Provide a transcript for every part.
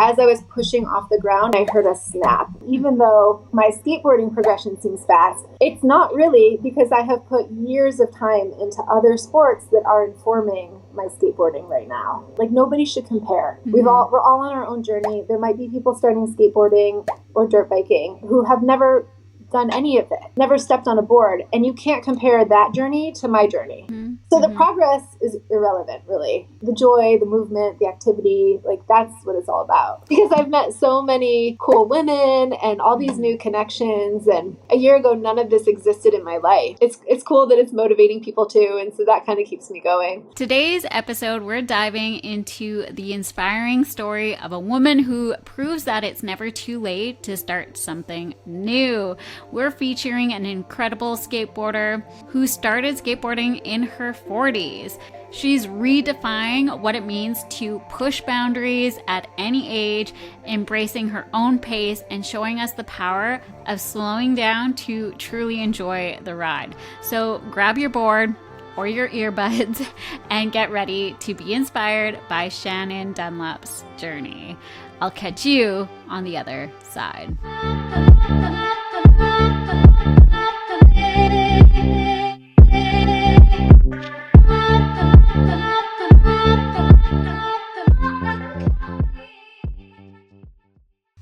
as I was pushing off the ground, I heard a snap. Even though my skateboarding progression seems fast, it's not really, because I have put years of time into other sports that are informing my skateboarding right now. Like, nobody should compare. We're all on our own journey. There might be people starting skateboarding or dirt biking who have never done any of it, never stepped on a board, and you can't compare that journey to my journey. So the progress is irrelevant, really. The joy, the movement, the activity, like, that's what it's all about. Because I've met so many cool women and all these new connections, and a year ago none of this existed in my life. It's cool that it's motivating people too, and so that kind of keeps me going. Today's episode, we're diving into the inspiring story of a woman who proves that it's never too late to start something new. We're featuring an incredible skateboarder who started skateboarding in her 40s. She's redefining what it means to push boundaries at any age, embracing her own pace, and showing us the power of slowing down to truly enjoy the ride. So grab your board or your earbuds and get ready to be inspired by Shannon Dunlap's journey. I'll catch you on the other side.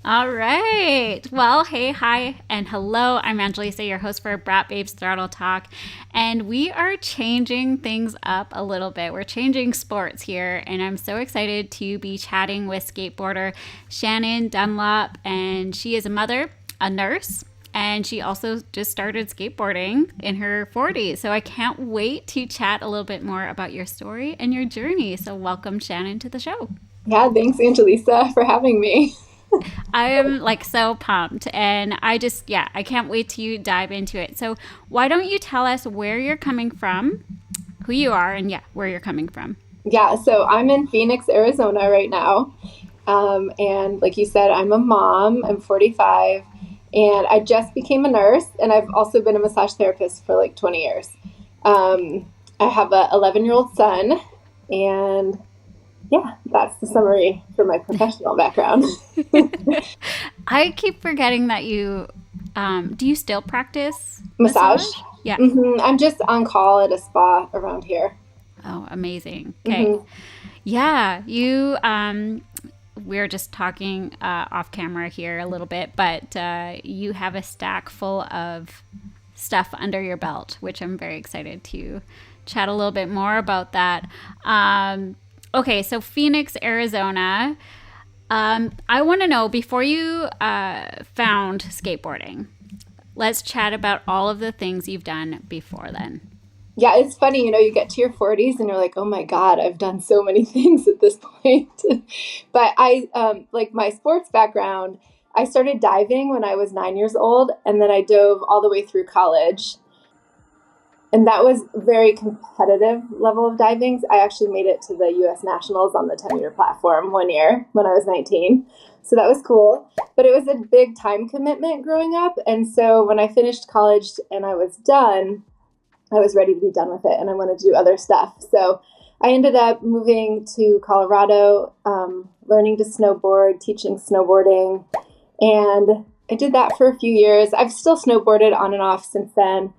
All right. Well, hey, hi, and hello. I'm Angelisa, your host for Braap Babes Throttle Talk, and we are changing things up a little bit. We're changing sports here, and I'm so excited to be chatting with skateboarder Shannon Dunlap, and she is a mother, a nurse, and she also just started skateboarding in her 40s. So I can't wait to chat a little bit more about your story and your journey. So welcome, Shannon, to the show. Yeah, thanks, Angelisa, for having me. I am like so pumped, and I can't wait to dive into it. So why don't you tell us where you're coming from, who you are, and where you're coming from. Yeah, so I'm in Phoenix, Arizona right now. And like you said, I'm a mom, I'm 45, and I just became a nurse, and I've also been a massage therapist for like 20 years. I have a 11-year-old son, and yeah, that's the summary for my professional background. I keep forgetting that you, do you still practice massage? Yeah. I'm just on call at a spa around here. Oh, amazing. Okay. Yeah, you, we're just talking off camera here a little bit, but you have a stack full of stuff under your belt, which I'm very excited to chat a little bit more about that. Okay, so Phoenix, Arizona. I want to know, before you found skateboarding, let's chat about all of the things you've done before then. Yeah, it's funny, you get to your 40s and you're like, oh my God, I've done so many things at this point. But I, like my sports background, I started diving when I was 9 years old, and then I dove all the way through college. And that was a very competitive level of diving. I actually made it to the U.S. Nationals on the 10-meter platform one year when I was 19. So that was cool. But it was a big time commitment growing up. And so when I finished college and I was done, I was ready to be done with it, and I wanted to do other stuff. So I ended up moving to Colorado, learning to snowboard, teaching snowboarding. And I did that for a few years. I've still snowboarded on and off since then.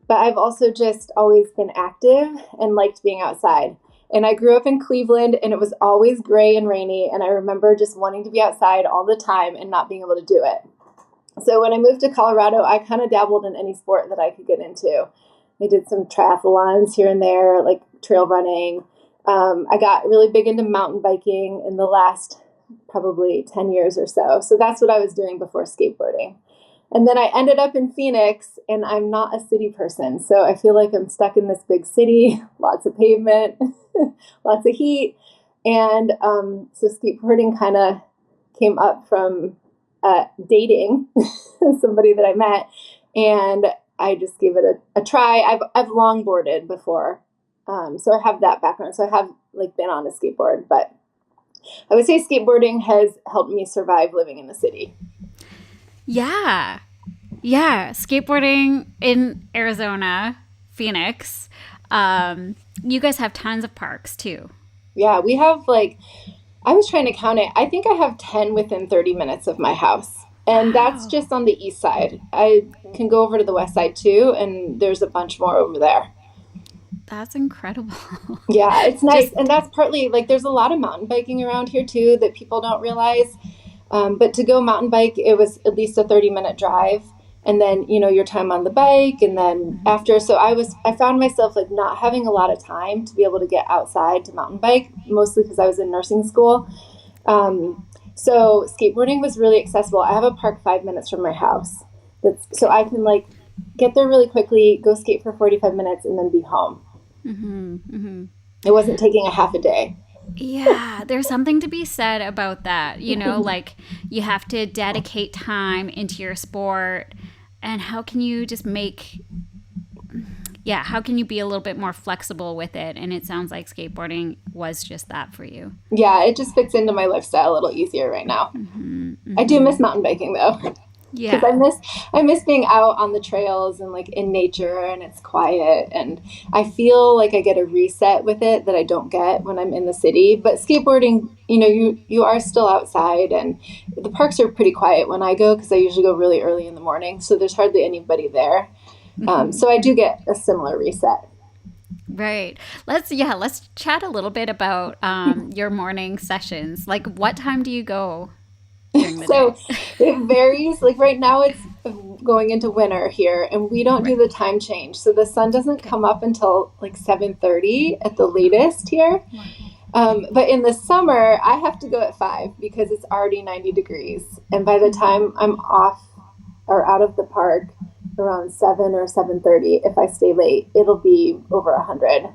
But I've also just always been active and liked being outside. And I grew up in Cleveland, and it was always gray and rainy. And I remember just wanting to be outside all the time and not being able to do it. So when I moved to Colorado, I kind of dabbled in any sport that I could get into. I did some triathlons here and there, like trail running. I got really big into mountain biking in the last probably 10 years or so. So that's what I was doing before skateboarding. And then I ended up in Phoenix, and I'm not a city person. So I feel like I'm stuck in this big city, lots of pavement, lots of heat. And so skateboarding kind of came up from dating somebody that I met. And I just gave it a try. I've longboarded before. So I have that background. So I have been on a skateboard. But I would say skateboarding has helped me survive living in the city. Yeah. Skateboarding in Arizona, Phoenix. You guys have tons of parks too. Yeah, we have I was trying to count it. I think I have 10 within 30 minutes of my house. And that's Wow. just on the east side. I can go over to the west side too, and there's a bunch more over there. That's incredible. Yeah, it's nice. Just And that's partly like there's a lot of mountain biking around here too that people don't realize. But to go mountain bike, it was at least a 30-minute drive. And then, your time on the bike. And then after, so I found myself like not having a lot of time to be able to get outside to mountain bike, mostly because I was in nursing school. So skateboarding was really accessible. I have a park 5 minutes from my house. So I can like get there really quickly, go skate for 45 minutes and then be home. It wasn't taking a half a day. Yeah, there's something to be said about that. Like you have to dedicate time into your sport. And how can you just how can you be a little bit more flexible with it? And it sounds like skateboarding was just that for you. Yeah, it just fits into my lifestyle a little easier right now. I do miss mountain biking though. Yeah. Because I miss being out on the trails and like in nature and it's quiet and I feel like I get a reset with it that I don't get when I'm in the city. But skateboarding, you are still outside and the parks are pretty quiet when I go because I usually go really early in the morning. So there's hardly anybody there. So I do get a similar reset. Right. Let's chat a little bit about your morning sessions. Like what time do you go? So it varies. Like right now it's going into winter here and we don't do the time change. So the sun doesn't come up until like 7:30 at the latest here. But in the summer I have to go at 5 because it's already 90 degrees. And by the time I'm off or out of the park around 7 or 7:30, if I stay late, it'll be over 100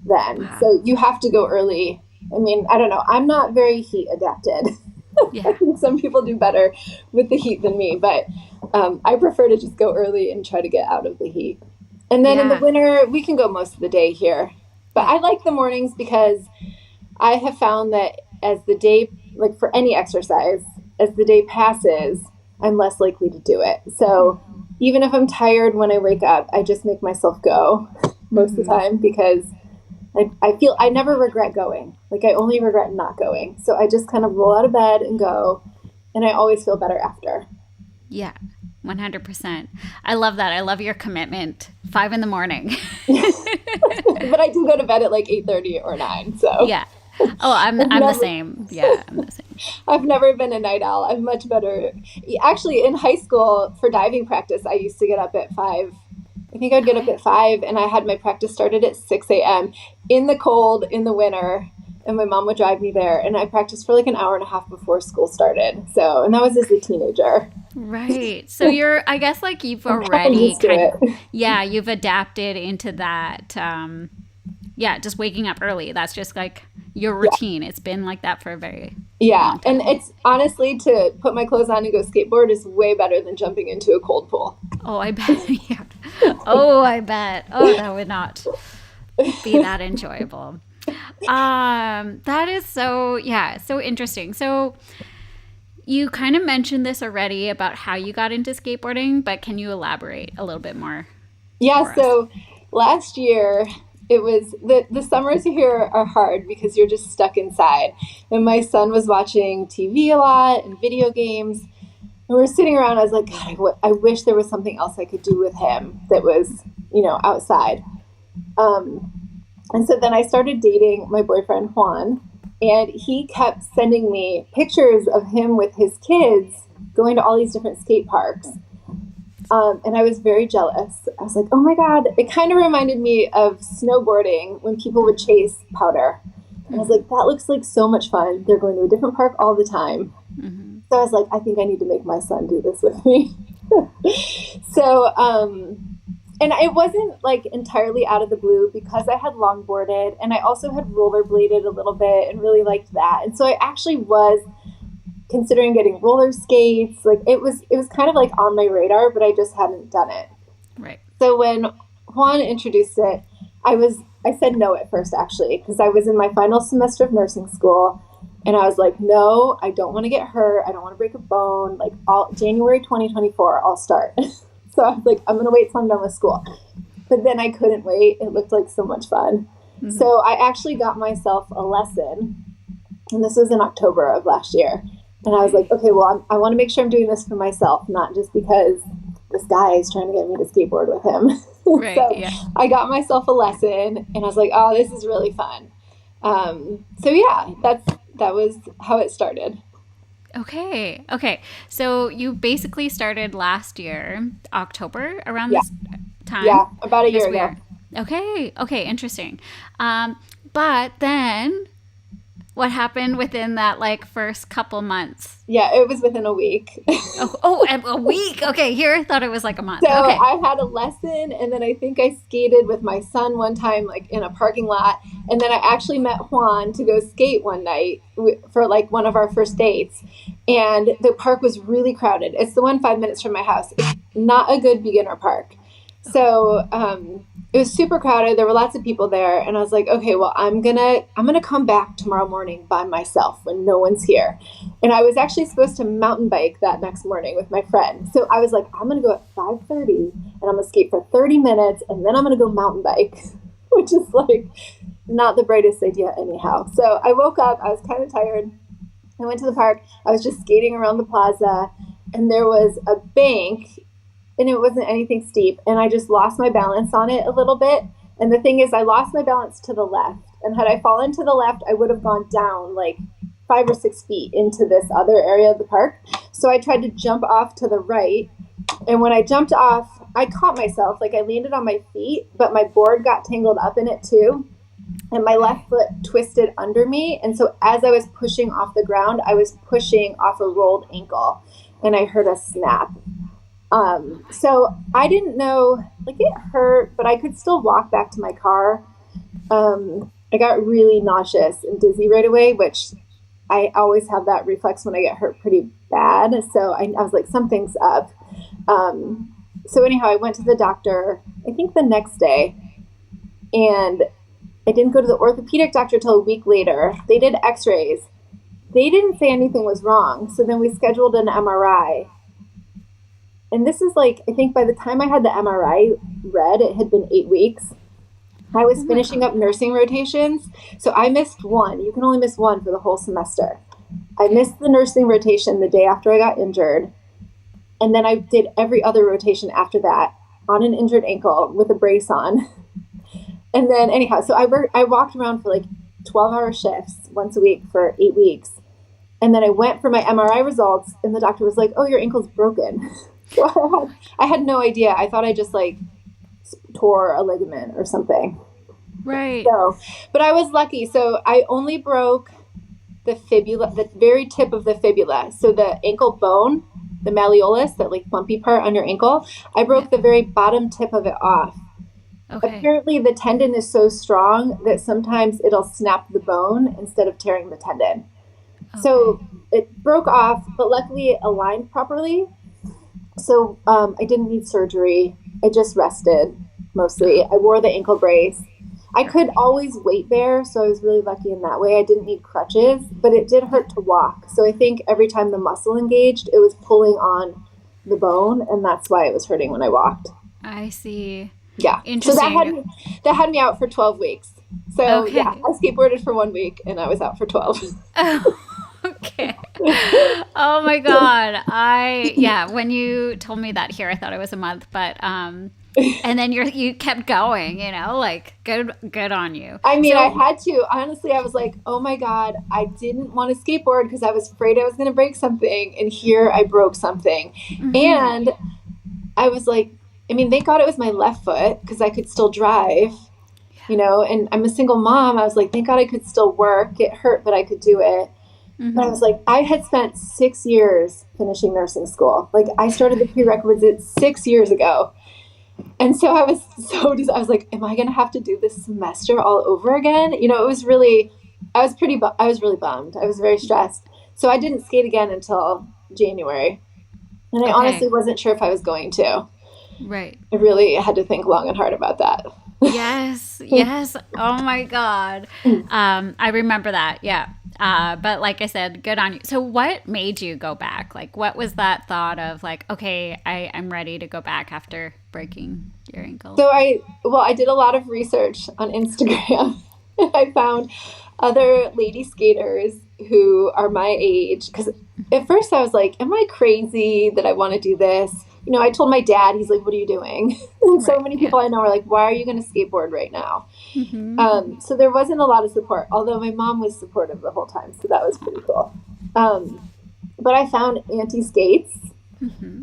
then. Wow. So you have to go early. I mean, I don't know. I'm not very heat adapted. Yeah. I think some people do better with the heat than me, but I prefer to just go early and try to get out of the heat. And then in the winter, we can go most of the day here. But I like the mornings because I have found that as the day, like for any exercise, as the day passes, I'm less likely to do it. So even if I'm tired when I wake up, I just make myself go most of the time because I feel I never regret going. Like I only regret not going. So I just kind of roll out of bed and go. And I always feel better after. Yeah, 100%. I love that. I love your commitment. 5 a.m. But I do go to bed at like 8:30 or 9. So yeah. Oh, I'm the same. Yeah, I'm the same. I've never been a night owl. I'm much better. Actually, in high school for diving practice, I used to get up at 5. I think I'd get up at 5 and I had my practice started at 6 a.m. in the cold, in the winter. And my mom would drive me there. And I practiced for like an hour and a half before school started. So, and that was as a teenager. Right. So I guess like you've already you've adapted into that. Just waking up early. That's just like your routine. Yeah. It's been like that for a very long time. And it's honestly to put my clothes on and go skateboard is way better than jumping into a cold pool. Oh, I bet. Yeah. Oh, I bet. Oh, that would not be that enjoyable. That is so interesting. So you kind of mentioned this already about how you got into skateboarding, but can you elaborate a little bit more? Yeah. So last year it was the summers here are hard because you're just stuck inside. And my son was watching TV a lot and video games. And we were sitting around. I was like, God, I wish there was something else I could do with him that was, outside. And so then I started dating my boyfriend, Juan, and he kept sending me pictures of him with his kids going to all these different skate parks. And I was very jealous. I was like, oh my God, it kind of reminded me of snowboarding when people would chase powder. And I was like, that looks like so much fun. They're going to a different park all the time. Mm-hmm. So I was like, I think I need to make my son do this with me. So, and it wasn't like entirely out of the blue because I had longboarded and I also had rollerbladed a little bit and really liked that. And so I actually was considering getting roller skates. Like it was kind of like on my radar, but I just hadn't done it. Right. So when Juan introduced it, I said no at first actually, because I was in my final semester of nursing school and I was like, no, I don't want to get hurt. I don't want to break a bone. Like January 2024, I'll start. So I was like, I'm going to wait till I'm done with school. But then I couldn't wait. It looked like so much fun. Mm-hmm. So I actually got myself a lesson. And this was in October of last year. And I was like, okay, well, I want to make sure I'm doing this for myself, not just because this guy is trying to get me to skateboard with him. Right. So Yeah. I got myself a lesson, and I was like, oh, this is really fun. So yeah, that was how it started. Okay. Okay. So you basically started last year, October, around Yeah, this time. yeah, about a year Is ago. where. Okay. Okay. Interesting. But then what happened within that like first couple months? Yeah, it was within a week. Oh, a week. Okay. Here I thought it was like a month. So Okay. I had a lesson, and then I think I skated with my son one time, like in a parking lot. And then I actually met Juan to go skate one night for like one of our first dates. And the park was really crowded. It's the one 5 minutes from my house. It's not a good beginner park. So it was super crowded. There were lots of people there, and I was like, okay, well, I'm gonna come back tomorrow morning by myself when no one's here. And I was actually supposed to mountain bike that next morning with my friend. So I was like, I'm gonna go at 5:30, and I'm gonna skate for 30 minutes, and then I'm gonna go mountain bike, which is like not the brightest idea anyhow. So I woke up. I was kind of tired. I went to the park. I was just skating around the plaza, and there was a bank, and it wasn't anything steep, and I just lost my balance on it a little bit. And the thing is, I lost my balance to the left, and had I fallen to the left, I would have gone down like 5 or 6 feet into this other area of the park. So I tried to jump off to the right, and when I jumped off, I caught myself. Like, I landed on my feet, but my board got tangled up in it too, and my left foot twisted under me. And so as I was pushing off the ground, I was pushing off a rolled ankle, and I heard a snap. So I didn't know, like, it hurt, but I could still walk back to my car. I got really nauseous and dizzy right away, which I always have that reflex when I get hurt pretty bad. So I was like, something's up. So anyhow, I went to the doctor, I think the next day, and I didn't go to the orthopedic doctor till a week later. They did x-rays. They didn't say anything was wrong. So then we scheduled an MRI. And this is like, I think by the time I had the MRI read, it had been 8 weeks. I was finishing up nursing rotations. So I missed one. You can only miss one for the whole semester. I missed the nursing rotation the day after I got injured. And then I did every other rotation after that on an injured ankle with a brace on. And then anyhow, so I walked around for like 12-hour shifts once a week for 8 weeks. And then I went for my MRI results, and the doctor was like, oh, your ankle's broken. So I had no idea. I thought I just like tore a ligament or something. Right. So, but I was lucky. So I only broke the fibula, the very tip of the fibula. So the ankle bone, the malleolus, that like bumpy part on your ankle, I broke the very bottom tip of it off. Okay. Apparently the tendon is so strong that sometimes it'll snap the bone instead of tearing the tendon. Okay. So it broke off, but luckily it aligned properly. So I didn't need surgery. I just rested mostly. I wore the ankle brace. I could always weight bear, so I was really lucky in that way. I didn't need crutches, but it did hurt to walk. So I think every time the muscle engaged, it was pulling on the bone, and that's why it was hurting when I walked. I see. Yeah. Interesting. So that had me out for 12 weeks. So okay. Yeah, I skateboarded for 1 week, and I was out for 12. Oh. Okay. Oh my God. When you told me that here, I thought it was a month, but and then you kept going, like good on you. I mean, I had to. Honestly, I was like, oh my God, I didn't want to skateboard because I was afraid I was going to break something, and here I broke something. Mm-hmm. And I was like, I mean, thank God it was my left foot because I could still drive, and I'm a single mom. I was like, thank God I could still work. It hurt, but I could do it. Mm-hmm. But I was like, I had spent 6 years finishing nursing school. Like, I started the prerequisites 6 years ago. And so I was like, am I going to have to do this semester all over again? It was really, I was really bummed. I was very stressed. So I didn't skate again until January. And I honestly wasn't sure if I was going to. Right. I really had to think long and hard about that. Yes. Oh my God. I remember that. Yeah. But like I said, good on you. So what made you go back? Like, what was that thought of like, okay, I'm ready to go back after breaking your ankle? So I did a lot of research on Instagram. I found other lady skaters who are my age, because at first I was like, am I crazy that I want to do this? You know, I told my dad, he's like, what are you doing? And so many people I know are like, why are you going to skateboard right now? So there wasn't a lot of support, although my mom was supportive the whole time. So that was pretty cool. But I found Anti-Skates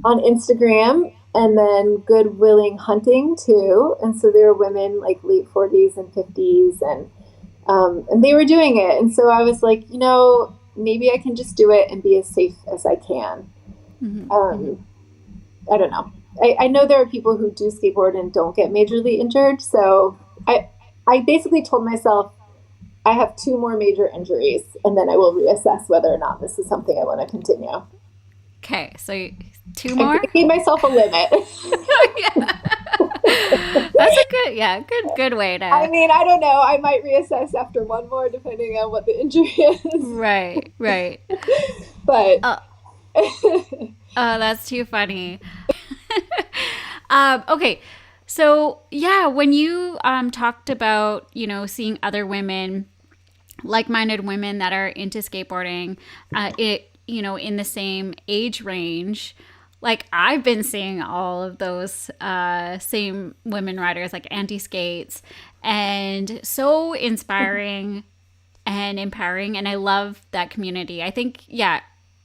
on Instagram, and then Good Willing Hunting too. And so there were women like late 40s and 50s, and they were doing it. And so I was like, you know, maybe I can just do it and be as safe as I can. I don't know. I know there are people who do skateboard and don't get majorly injured. So I basically told myself I have 2 more major injuries, and then I will reassess whether or not this is something I want to continue. Okay, so 2 more? I gave myself a limit. That's a good way to. I mean, I don't know. I might reassess after 1 more, depending on what the injury is. Right. But oh, that's too funny. Okay, so yeah, when you talked about, you know, seeing other women, like-minded women that are into skateboarding, you know, in the same age range, like I've been seeing all of those same women riders, like Anti-Skates, and so inspiring and empowering, and I love that community. I think,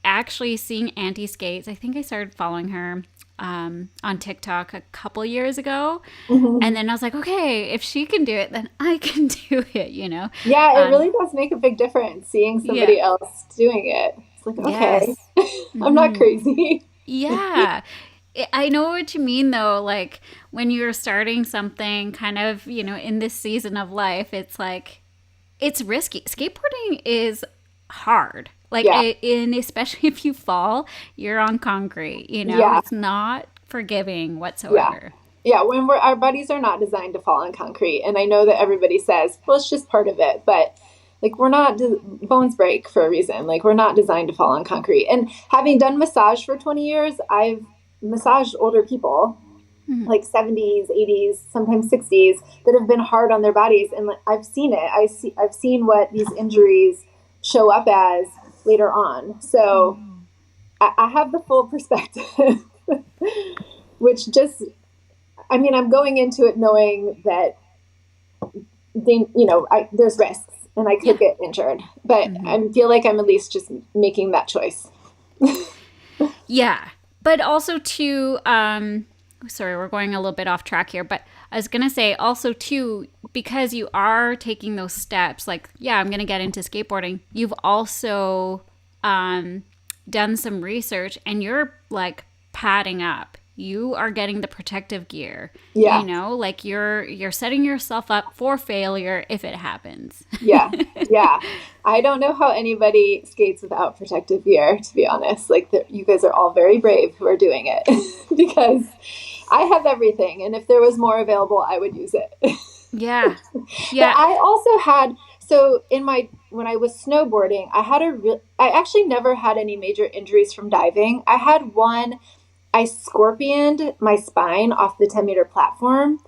actually seeing Anti-Skates, I think I started following her on TikTok a couple years ago, and then I was like, okay, if she can do it, then I can do it, you know? Yeah, it really does make a big difference seeing somebody else doing it. It's like, okay, I'm not crazy. Yeah. I know what you mean, though. Like when you're starting something kind of, you know, in this season of life, it's like, it's risky. Skateboarding is hard. Like, and especially if you fall, you're on concrete, you know, it's not forgiving whatsoever. Yeah, when our bodies are not designed to fall on concrete. And I know that everybody says, well, it's just part of it. But like, we're not, bones break for a reason. Like, we're not designed to fall on concrete. And having done massage for 20 years, I've massaged older people, like 70s, 80s, sometimes 60s, that have been hard on their bodies. And like, I've seen it. I've seen what these injuries show up as later on. So I have the full perspective, which just, I mean, I'm going into it knowing that, there's risks and I could get injured, but I feel like I'm at least just making that choice. Yeah. But also too, sorry, we're going a little bit off track here, but I was going to say also too, because you are taking those steps, like, I'm going to get into skateboarding. You've also done some research and you're like padding up. You are getting the protective gear. You know, like you're setting yourself up for failure if it happens. Yeah. I don't know how anybody skates without protective gear, to be honest. Like, you guys are all very brave who are doing it because I have everything. And if there was more available, I would use it. Yeah. But I also had, so when I was snowboarding, I actually never had any major injuries from diving. I had one. I scorpioned my spine off the 10-meter platform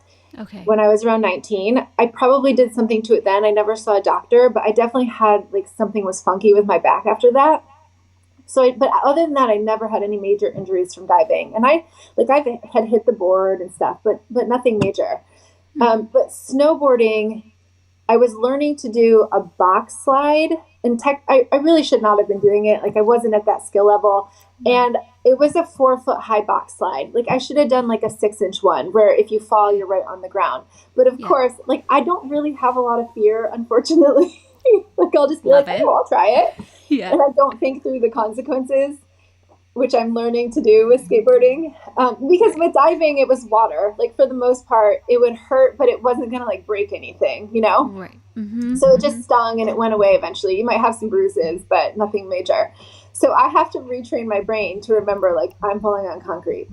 when I was around 19. I probably did something to it then. I never saw a doctor, but I definitely had, like, something was funky with my back after that. So, but other than that, I never had any major injuries from diving. And I've had hit the board and stuff, but nothing major. But snowboarding, I was learning to do a box slide. And I really should not have been doing it. Like, I wasn't at that skill level. And it was a 4-foot high box slide. Like, I should have done like a 6-inch one where if you fall, you're right on the ground. But of course, like, I don't really have a lot of fear, unfortunately. Like, I'll just be oh, I'll try it. And I don't think through the consequences, which I'm learning to do with skateboarding. Because with diving, it was water. Like, for the most part, it would hurt, but it wasn't going to like break anything, you know? Right. So it just stung and it went away eventually. You might have some bruises, but nothing major. So I have to retrain my brain to remember, like, I'm falling on concrete.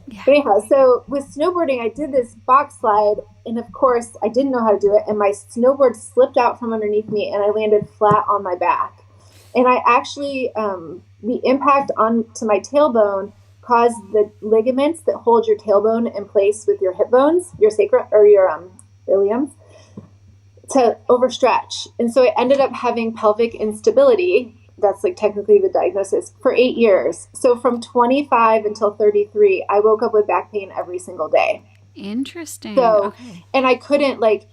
But anyhow, so with snowboarding, I did this box slide. And of course, I didn't know how to do it. And my snowboard slipped out from underneath me and I landed flat on my back. And I actually, the impact onto my tailbone caused the ligaments that hold your tailbone in place with your hip bones, your sacrum or your iliums, to overstretch. And so I ended up having pelvic instability. That's like technically the diagnosis for 8 years. So from 25 until 33, I woke up with back pain every single day. Interesting. So, Okay. and I couldn't like,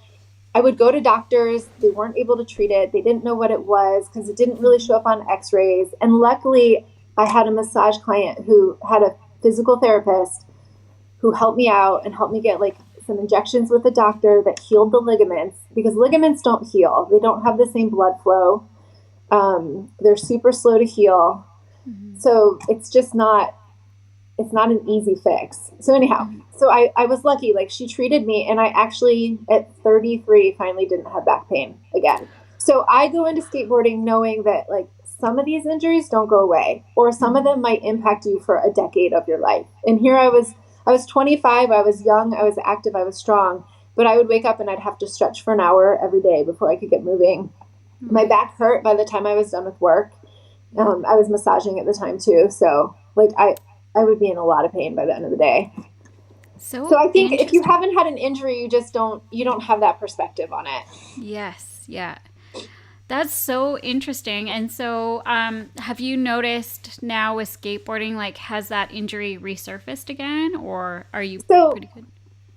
I would go to doctors. They weren't able to treat it. They didn't know what it was because it didn't really show up on x-rays. And luckily I had a massage client who had a physical therapist who helped me out and helped me get like some injections with a doctor that healed the ligaments, because ligaments don't heal. They don't have the same blood flow. They're super slow to heal. Mm-hmm. So it's not an easy fix. So anyhow, so I was lucky. Like she treated me, and I actually at 33 finally didn't have back pain again. So I go into skateboarding knowing that like some of these injuries don't go away, or some of them might impact you for a decade of your life. And here I was 25, I was young, I was active, I was strong, but I would wake up and I'd have to stretch for an hour every day before I could get moving. My back hurt by the time I was done with work. I was massaging at the time too. So like I would be in a lot of pain by the end of the day. So I think if you haven't had an injury, you don't have that perspective on it. Yes. Yeah. That's so interesting. And so, have you noticed now with skateboarding, like, has that injury resurfaced again, or are you pretty good?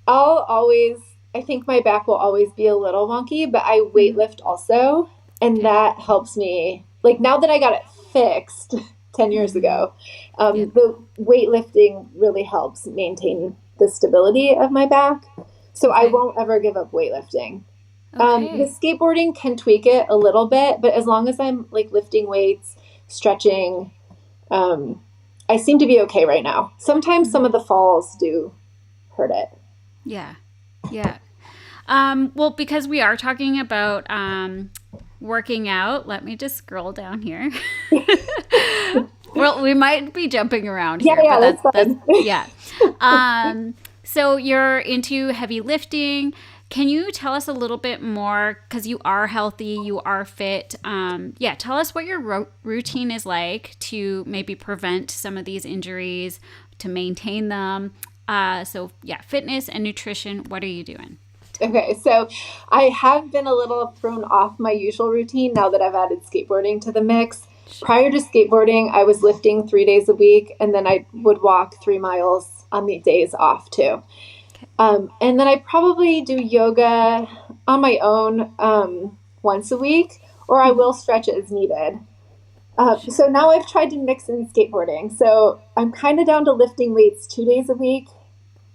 I think my back will always be a little wonky, but I weightlift also. And that helps me. Like now that I got it fixed 10 years ago, the weightlifting really helps maintain the stability of my back. So I won't ever give up weightlifting. The skateboarding can tweak it a little bit, but as long as I'm like lifting weights, stretching, I seem to be okay right now. Sometimes some of the falls do hurt it. Yeah. Yeah. Well, because we are talking about working out, let me just scroll down here. Well, we might be jumping around here. Yeah, that's fine. Yeah. So you're into heavy lifting. Can you tell us a little bit more, because you are healthy, you are fit. Tell us what your routine is like to maybe prevent some of these injuries, to maintain them. Fitness and nutrition, what are you doing? Okay, so I have been a little thrown off my usual routine now that I've added skateboarding to the mix. Prior to skateboarding, I was lifting 3 days a week, and then I would walk 3 miles on the days off too. And then I probably do yoga on my own once a week, or I will stretch it as needed. So now I've tried to mix in skateboarding. So I'm kind of down to lifting weights 2 days a week.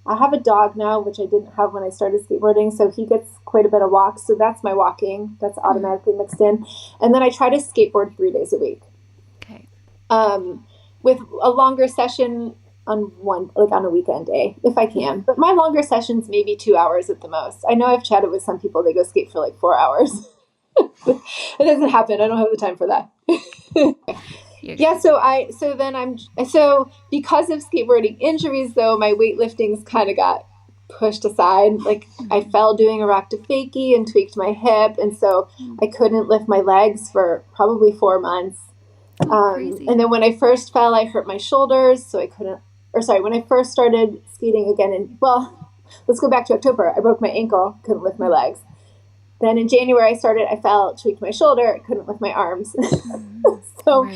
I have a dog now, which I didn't have when I started skateboarding, so he gets quite a bit of walks. So that's my walking. That's automatically mixed in. And then I try to skateboard 3 days a week. Okay. With a longer session on a weekend day, if I can. But my longer sessions maybe 2 hours at the most. I know I've chatted with some people, they go skate for like 4 hours. It doesn't happen. I don't have the time for that. So because of skateboarding injuries though, my weightlifting's kind of got pushed aside. Like I fell doing a rock to fakie and tweaked my hip, and so I couldn't lift my legs for probably 4 months. And then when I first fell, I hurt my shoulders, so when I first started skating again, let's go back to October. I broke my ankle, couldn't lift my legs. Then in January I fell, tweaked my shoulder, couldn't lift my arms. So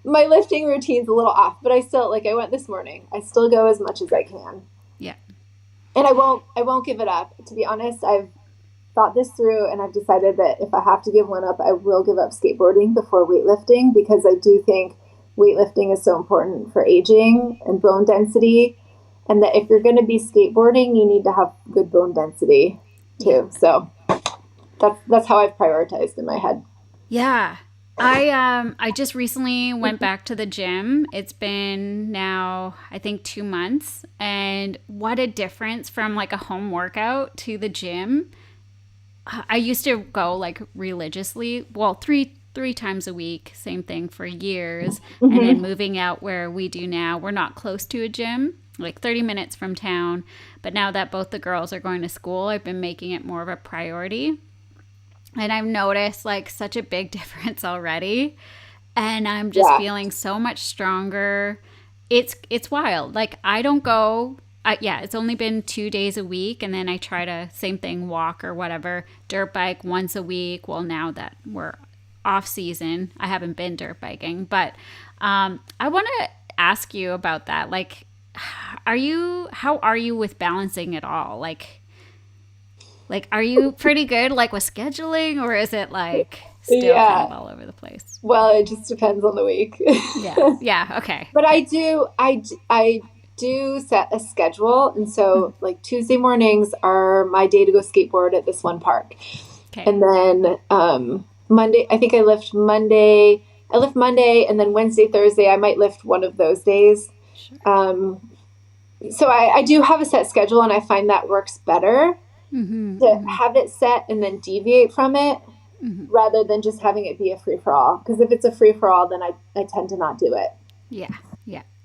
my lifting routine's a little off, but I still, like I went this morning, I still go as much as I can. Yeah. And I won't give it up. To be honest, I've thought this through, and I've decided that if I have to give one up, I will give up skateboarding before weightlifting, because I do think weightlifting is so important for aging and bone density, and that if you're going to be skateboarding, you need to have good bone density too. So that's how I've prioritized in my head. Yeah. I just recently went back to the gym. It's been now, I think, 2 months, and what a difference from like a home workout to the gym. I used to go like religiously, three times a week, same thing for years. And then moving out where we do now, we're not close to a gym, like 30 minutes from town. But now that both the girls are going to school, I've been making it more of a priority. And I've noticed like such a big difference already. And I'm just feeling so much stronger. It's wild. Like I don't go yeah, it's only been 2 days a week. And then I try to, same thing, walk or whatever, dirt bike once a week. Well, now that we're off season, I haven't been dirt biking, but I want to ask you about that. Like, how are you with balancing it all? Like, are you pretty good, like, with scheduling, or is it like still kind of all over the place? Well, it just depends on the week. Yeah. Okay. But I do set a schedule. And so like Tuesday mornings are my day to go skateboard at this one park. Okay. And then, Monday, I think I lift Monday, and then Wednesday, Thursday, I might lift one of those days. Sure. So I do have a set schedule, and I find that works better to have it set and then deviate from it rather than just having it be a free for all. Because if it's a free for all, then I tend to not do it. Yeah.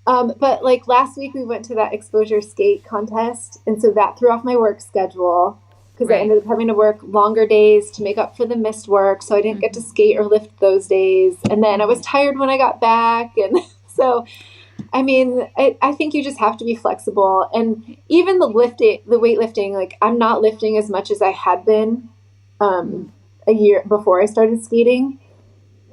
But like last week we went to that exposure skate contest, and so that threw off my work schedule because I ended up having to work longer days to make up for the missed work. So I didn't get to skate or lift those days. And then I was tired when I got back. And so, I mean, I think you just have to be flexible. And even the weightlifting, like I'm not lifting as much as I had been a year before I started skating,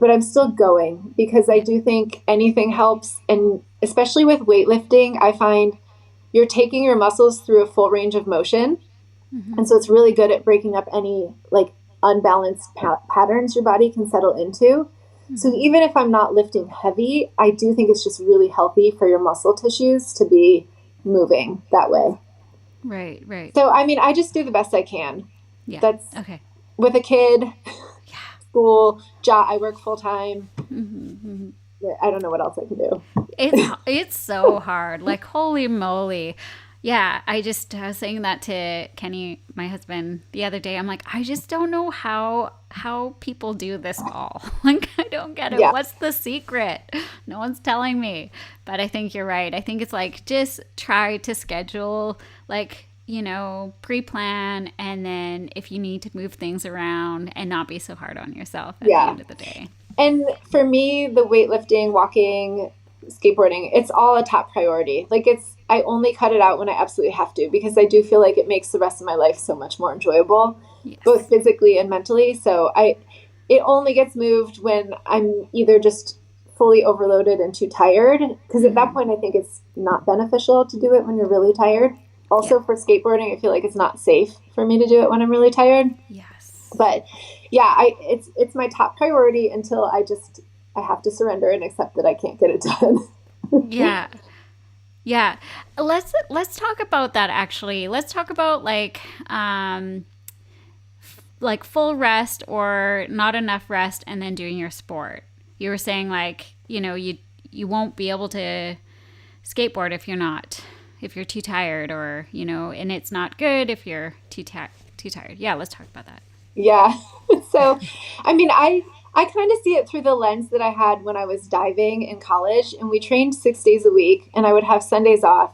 but I'm still going because I do think anything helps. And especially with weightlifting, I find you're taking your muscles through a full range of motion. And so it's really good at breaking up any like unbalanced patterns your body can settle into. So even if I'm not lifting heavy, I do think it's just really healthy for your muscle tissues to be moving that way. Right. So, I mean, I just do the best I can. Yeah. That's okay. With a kid, school, job, I work full time. I don't know what else I can do. It's so hard. Like, holy moly. Yeah, I was saying that to Kenny, my husband, the other day. I'm like, I just don't know how people do this all. Like, I don't get it. Yeah. What's the secret? No one's telling me. But I think you're right. I think it's like, just try to schedule, like, pre-plan, and then if you need to move things around and not be so hard on yourself at the end of the day. And for me, the weightlifting, walking, skateboarding, it's all a top priority. Like I only cut it out when I absolutely have to, because I do feel like it makes the rest of my life so much more enjoyable, both physically and mentally. So it only gets moved when I'm either just fully overloaded and too tired, because at that point I think it's not beneficial to do it when you're really tired. Also for skateboarding, I feel like it's not safe for me to do it when I'm really tired. Yes. But yeah, it's my top priority until I have to surrender and accept that I can't get it done. Yeah. Let's talk about that, actually. Let's talk about like full rest or not enough rest and then doing your sport. You were saying like, you won't be able to skateboard if you're too tired, or, and it's not good if you're too tired. Yeah, let's talk about that. Yeah. So, I mean, I kind of see it through the lens that I had when I was diving in college, and we trained 6 days a week and I would have Sundays off.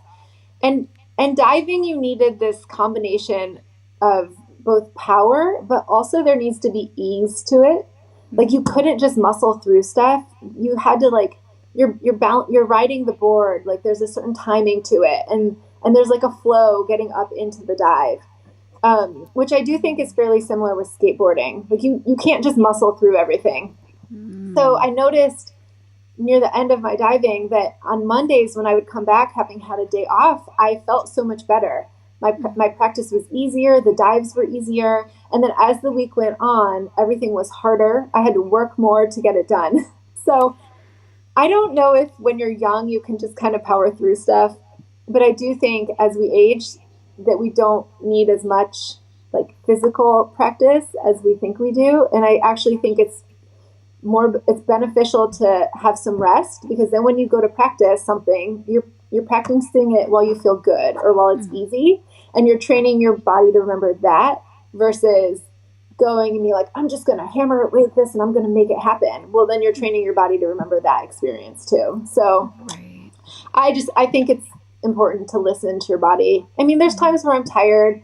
And diving, you needed this combination of both power, but also there needs to be ease to it. Like you couldn't just muscle through stuff. You had to like, you're riding the board. Like there's a certain timing to it. And there's like a flow getting up into the dive. Which I do think is fairly similar with skateboarding. Like you can't just muscle through everything. So I noticed near the end of my diving that on Mondays when I would come back having had a day off, I felt so much better. My practice was easier. The dives were easier. And then as the week went on, everything was harder. I had to work more to get it done. So I don't know if when you're young, you can just kind of power through stuff. But I do think as we age, that we don't need as much like physical practice as we think we do. And I actually think it's beneficial to have some rest, because then when you go to practice something, you're practicing it while you feel good or while it's easy, and you're training your body to remember that versus going and you're like, I'm just going to hammer it with this and I'm going to make it happen. Well, then you're training your body to remember that experience too. So I think it's important to listen to your body. I mean, there's times where I'm tired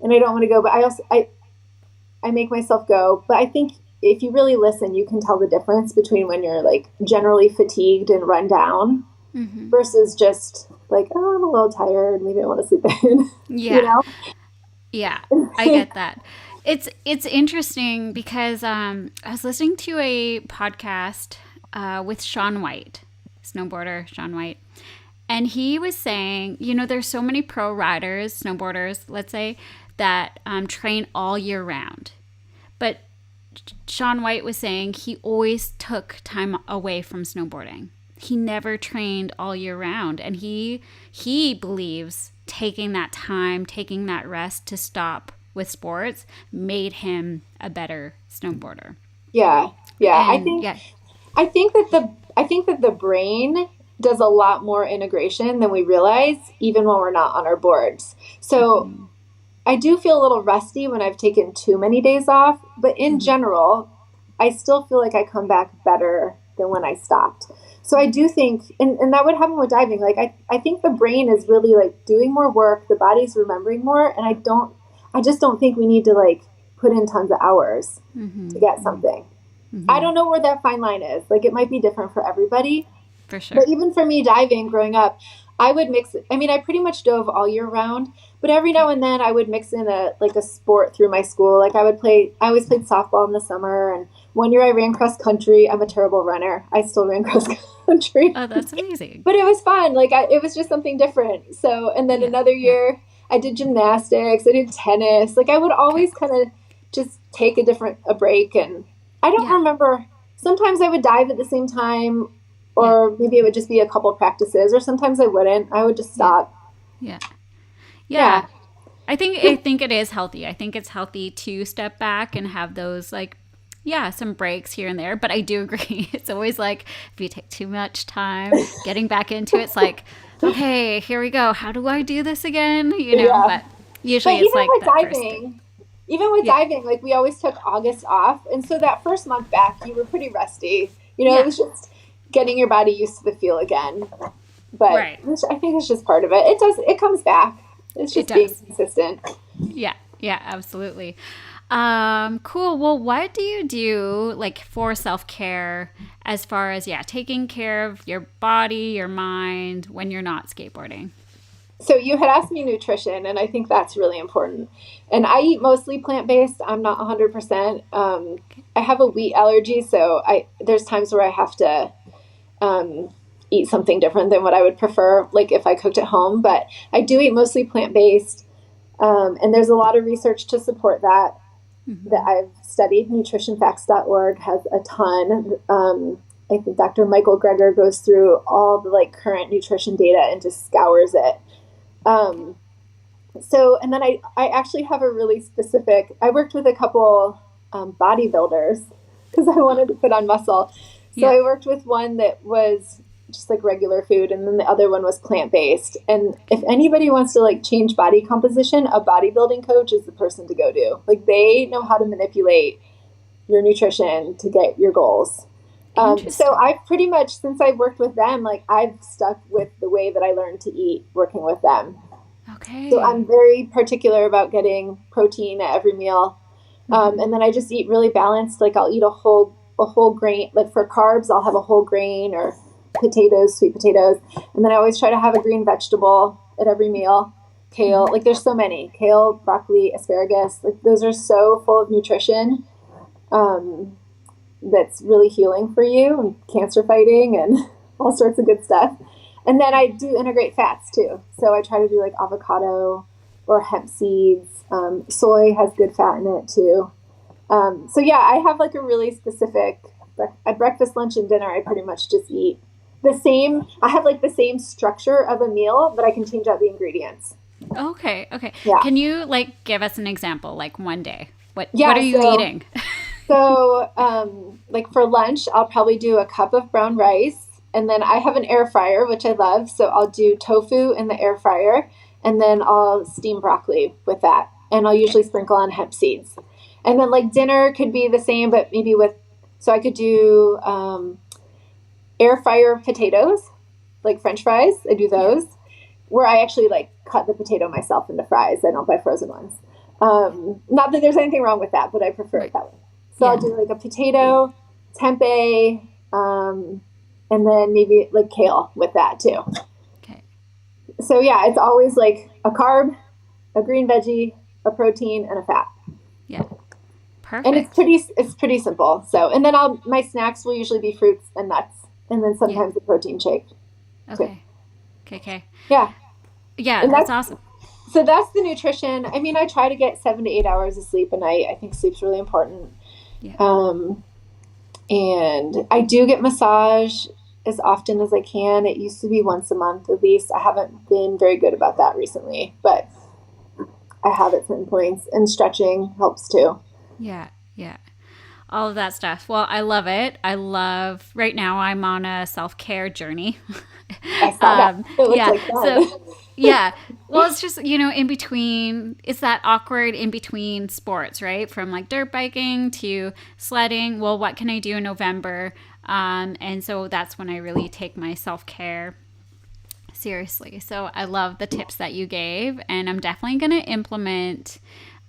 and I don't want to go, but I make myself go. But I think if you really listen, you can tell the difference between when you're like generally fatigued and run down versus just like, oh, I'm a little tired. Maybe I want to sleep in, Yeah. Yeah, I get that. It's interesting because I was listening to a podcast with Shaun White, snowboarder Shaun White, and he was saying, there's so many pro riders, snowboarders, let's say, that train all year round, but Shaun White was saying he always took time away from snowboarding. He never trained all year round, and he believes taking that time, taking that rest to stop with sports made him a better snowboarder. Yeah. And, I think that the brain does a lot more integration than we realize, even when we're not on our boards. So I do feel a little rusty when I've taken too many days off, but in general, I still feel like I come back better than when I stopped. So I do think, and that would happen with diving. Like, I think the brain is really like doing more work. The body's remembering more. And I just don't think we need to like put in tons of hours to get something. I don't know where that fine line is. Like, it might be different for everybody. For sure. But even for me diving growing up, I would mix it. I mean, I pretty much dove all year round, but every now and then I would mix in a sport through my school. Like, I always played softball in the summer, and one year I ran cross country. I'm a terrible runner. I still ran cross country. Oh, that's amazing. But it was fun. Like, it was just something different. So, and then another year I did gymnastics, I did tennis. Like, I would always kind of just take a break. And I don't remember, sometimes I would dive at the same time, or maybe it would just be a couple practices, or sometimes I wouldn't. I would just stop. Yeah. I think it is healthy. I think it's healthy to step back and have those some breaks here and there. But I do agree. It's always like, if you take too much time getting back into it, it's like, okay, here we go. How do I do this again? But usually it's like that diving. Even with diving, like, we always took August off. And so that first month back, you were pretty rusty. It was just getting your body used to the feel again. But I think it's just part of it. It comes back. It's just being consistent. Yeah, absolutely. Cool. Well, what do you do like for self-care as far as taking care of your body, your mind when you're not skateboarding? So you had asked me nutrition, and I think that's really important. And I eat mostly plant-based. I'm not 100%. I have a wheat allergy, so there's times where I have to eat something different than what I would prefer, like if I cooked at home. But I do eat mostly plant-based, and there's a lot of research to support that that I've studied. Nutritionfacts.org has a ton. I think Dr. Michael Greger goes through all the current nutrition data and just scours it. And then I actually have a really specific, I worked with a couple bodybuilders because I wanted to put on muscle. So I worked with one that was just like regular food, and then the other one was plant-based. And if anybody wants to change body composition, a bodybuilding coach is the person to go to. Like, they know how to manipulate your nutrition to get your goals. So I've pretty much, since I've worked with them, I've stuck with the way that I learned to eat working with them. Okay. So I'm very particular about getting protein at every meal. And then I just eat really balanced. Like, I'll eat a whole grain. Like, for carbs, I'll have a whole grain or potatoes, sweet potatoes. And then I always try to have a green vegetable at every meal. Kale, there's so many. Kale, broccoli, asparagus. Those are so full of nutrition. That's really healing for you, and cancer fighting and all sorts of good stuff. And then I do integrate fats too. So I try to do avocado or hemp seeds. Soy has good fat in it too. So I have a really specific, at breakfast, lunch, and dinner, I pretty much just eat the same. I have the same structure of a meal, but I can change out the ingredients. Okay. Yeah. Can you give us an example, one day? What are you eating? So, for lunch, I'll probably do a cup of brown rice, and then I have an air fryer, which I love. So I'll do tofu in the air fryer, and then I'll steam broccoli with that, and I'll usually sprinkle on hemp seeds. And then dinner could be the same, but maybe so I could do air fryer potatoes, French fries. I do those, where I actually cut the potato myself into fries. I don't buy frozen ones. Not that there's anything wrong with that, but I prefer it that way. So I'll do a potato, tempeh, and then maybe kale with that too. Okay. So yeah, it's always like a carb, a green veggie, a protein, and a fat. Yeah. And Perfect. it's pretty simple. So, and then my snacks will usually be fruits and nuts, and then Yeah. sometimes a protein shake too. Okay. Okay. Okay. Yeah, Yeah, and that's awesome. that's the nutrition. I mean, I try to get 7 to 8 hours of sleep a night. I think sleep's really important. Yeah. Um, and I do get massage as often as I can. It used to be once a month at least. I haven't been very good about that recently, but I have at certain points. And stretching helps too. Yeah. Yeah. All of that stuff. Well, I love it. I love, right now, I'm on a self care journey. I saw that. It looks Yeah. like So, fun. yeah. Well, it's just, in between, it's that awkward in between sports, right? From like dirt biking to sledding. Well, what can I do in November? And so that's when I really take my self care seriously. So I love the tips that you gave, and I'm definitely going to implement.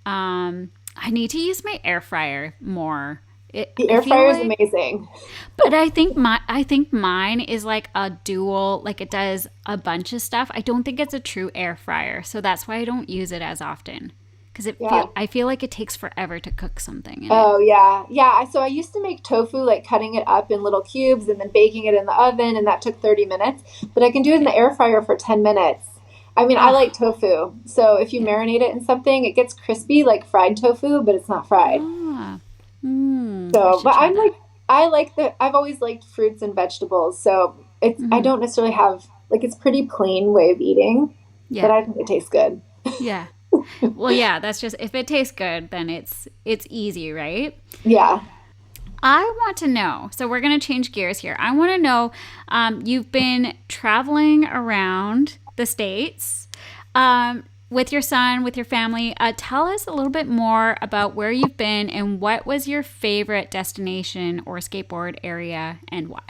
I need to use my air fryer more. The I air feel fryer is like, amazing. but I think mine is like a dual, like it does a bunch of stuff. I don't think it's a true air fryer, so that's why I don't use it as often. Because Yeah. I feel like it takes forever to cook something in it. Oh yeah, yeah. So I used to make tofu, like cutting it up in little cubes and then baking it in the oven, and that took 30 minutes. But I can do it in the Okay. air fryer for 10 minutes. I mean, I like Oh, tofu. So if you yeah. marinate it in something, it gets crispy like fried tofu, but it's not fried. Ah, I So, should but try that. I've always liked fruits and vegetables. So I Hmm. don't necessarily have, like, it's pretty plain way of eating, but Yeah, I think it tastes good. yeah. Well, yeah. That's just if it tastes good, then it's easy, right? Yeah. I want to know. So we're going to change gears here. I want to know. You've been traveling around the states with your son, with your family. Tell us a little bit more about where you've been and what was your favorite destination or skateboard area and why.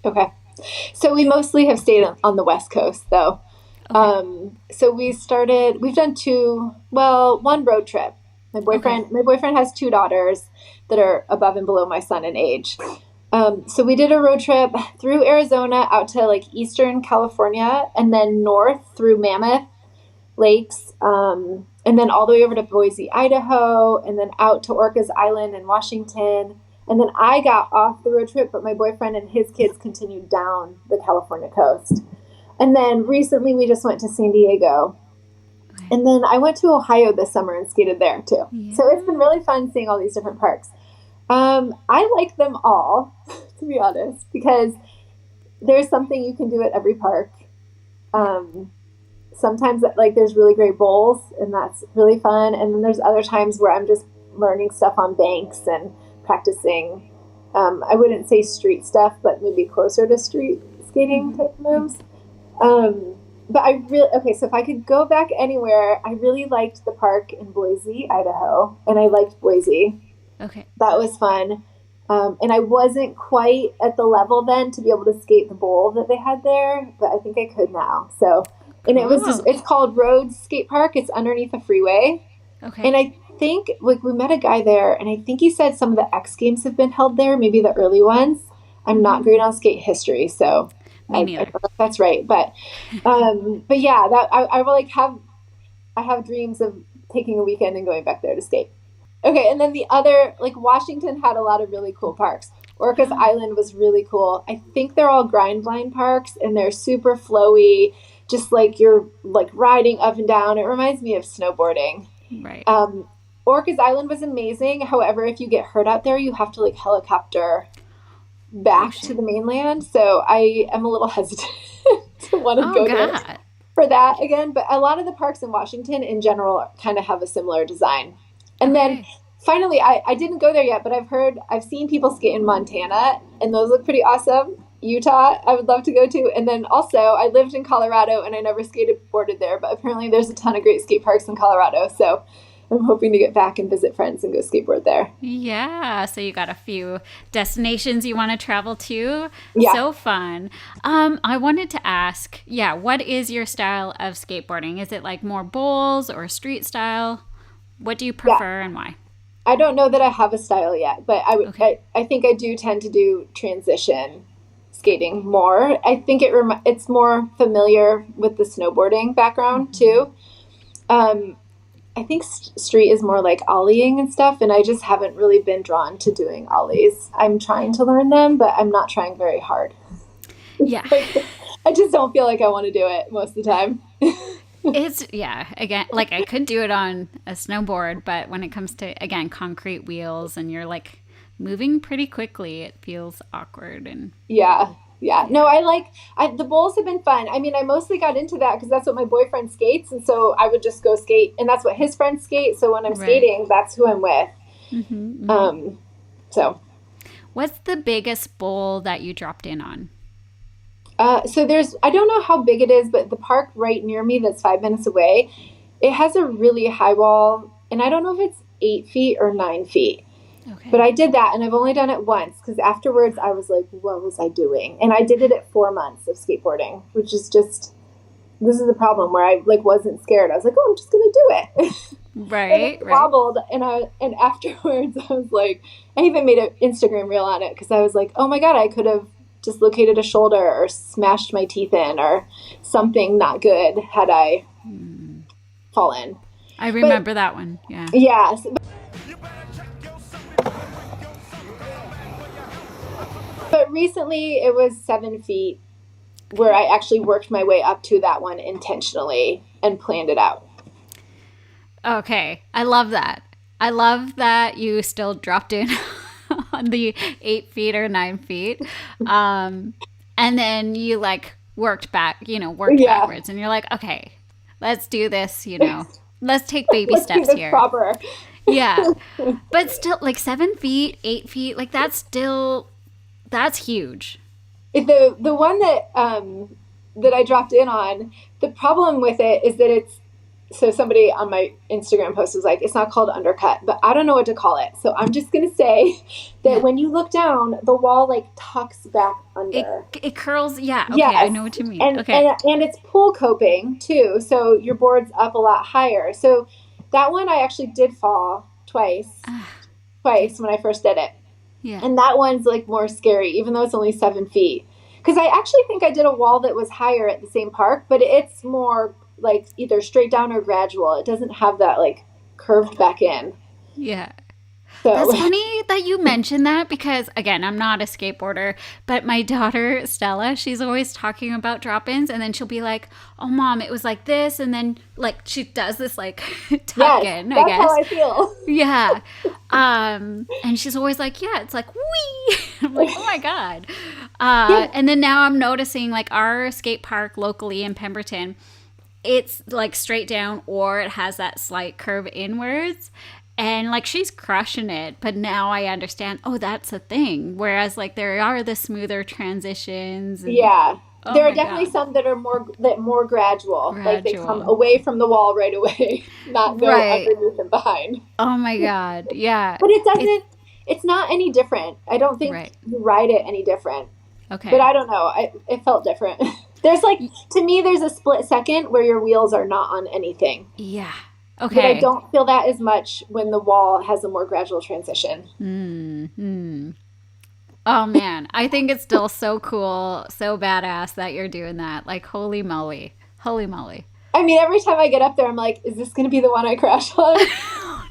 Okay. So we mostly have stayed on the West Coast, though. Okay. So we've done one road trip. Okay. My boyfriend has two daughters that are above and below my son in age. So we did a road trip through Arizona out to like Eastern California and then north through Mammoth Lakes, and then all the way over to Boise, Idaho, and then out to Orcas Island in Washington. And then I got off the road trip, but my boyfriend and his kids continued down the California coast. And then recently we just went to San Diego. Okay. And then I went to Ohio this summer and skated there too. So it's been Yeah. really fun seeing all these different parks. I like them all, to be honest, because there's something you can do at every park. Yeah. Sometimes like there's really great bowls and that's really fun. And then there's other times where I'm just learning stuff on banks and practicing. I wouldn't say street stuff, but maybe closer to street skating type moves. But okay, so if I could go back anywhere, I really liked the park in Boise, Idaho, and I liked Boise. Okay. That was fun. And I wasn't quite at the level then to be able to skate the bowl that they had there, but I think I could now. So, and Cool. it's called Rhodes Skate Park. It's underneath a freeway. Okay. And I think, like, we met a guy there, and I think he said some of the X Games have been held there, maybe the early ones. I'm not great on skate history, so Me I neither. don't know if that's right. But yeah, I will like I have dreams of taking a weekend and going back there to skate. Okay, and then the other, like Washington had a lot of really cool parks. Orcas Island was really cool. I think they're all grind line parks and they're super flowy, just like you're like riding up and down. It reminds me of snowboarding. Right. Um, Orcas Island was amazing. However, if you get hurt out there, you have to like helicopter Oh back to shit. the mainland. So I am a little hesitant to want to Oh go there god. for that again. But a lot of the parks in Washington in general kind of have a similar design. And then Okay. finally, I didn't go there yet, but I've seen people skate in Montana, and those look pretty awesome. Utah, I would love to go to. And then also, I lived in Colorado, and I never skateboarded there, but apparently there's a ton of great skate parks in Colorado. So I'm hoping to get back and visit friends and go skateboard there. Yeah, so you got a few destinations you want to travel to. Yeah, So fun. I wanted to ask, yeah, what is your style of skateboarding? Is it like more bowls or street style? What do you yeah. prefer and why? I don't know that I have a style yet, but Okay. I think I do tend to do transition skating more. I think it's more familiar with the snowboarding background too. I think street is more like ollieing and stuff, and I just haven't really been drawn to doing ollies. I'm trying to learn them, but I'm not trying very hard. Yeah. I just don't feel like I want to do it most of the time. Again, like I could do it on a snowboard, but when it comes to, again, concrete wheels and you're like moving pretty quickly, it feels awkward. And yeah. No, the bowls have been fun. I mean, I mostly got into that because that's what my boyfriend skates. And so I would just go skate, and that's what his friends skate. So when I'm skating, that's who I'm with. So what's the biggest bowl that you dropped in on? So I don't know how big it is, but the park right near me that's 5 minutes away, it has a really high wall, and I don't know if it's 8 feet or 9 feet. Okay. But I did that, and I've only done it once because afterwards I was like, what was I doing? And I did it at 4 months of skateboarding, which is this is the problem where I like wasn't scared. I was like, oh, I'm just going to do it. Right. And it wobbled, and afterwards I was like, I even made an Instagram reel on it because I was like, oh my God, I could have dislocated a shoulder or smashed my teeth in or something not good had I fallen. I remember that one. Yeah. Yes. But recently it was 7 feet where I actually worked my way up to that one intentionally and planned it out. Okay. I love that. I love that you still dropped in on the 8 feet or 9 feet. And then you like worked backwards, and you're like, okay, let's do this, let's take baby steps here. Proper. Yeah. But still, like 7 feet, 8 feet, like that's huge. The one that I dropped in on, the problem with it is that so somebody on my Instagram post was like, it's not called undercut, but I don't know what to call it. So I'm just going to say that when you look down, the wall like tucks back under. It curls. Yeah. Okay. Yes. I know what you mean. And, okay. And it's pool coping too. So your board's up a lot higher. So that one I actually did fall twice when I first did it. Yeah. And that one's like more scary, even though it's only 7 feet. Because I actually think I did a wall that was higher at the same park, but it's more like either straight down or gradual. It doesn't have that like curved back in. Yeah. So. That's funny that you mentioned that because, again, I'm not a skateboarder, but my daughter, Stella, she's always talking about drop-ins, and then she'll be like, oh, Mom, it was like this, and then, like, she does this, like, tuck in, I guess. That's how I feel. Yeah. And she's always like, yeah, it's like, wee. I'm like, oh, my God. And then now I'm noticing, like, our skate park locally in Pemberton, it's, like, straight down, or it has that slight curve inwards. And, like, she's crushing it. But now I understand, oh, that's a thing. Whereas, like, there are the smoother transitions. And, yeah. There are definitely some that are more gradual. Like, they come away from the wall right away. Not go underneath and behind. Oh, my God. Yeah. But it's not any different. I don't think you ride it any different. Okay. But I don't know. It felt different. There's, like, to me, there's a split second where your wheels are not on anything. Yeah. Okay. But I don't feel that as much when the wall has a more gradual transition. Mm-hmm. Oh, man. I think it's still so cool, so badass that you're doing that. Like, holy moly. Holy moly. I mean, every time I get up there, I'm like, is this going to be the one I crash on? In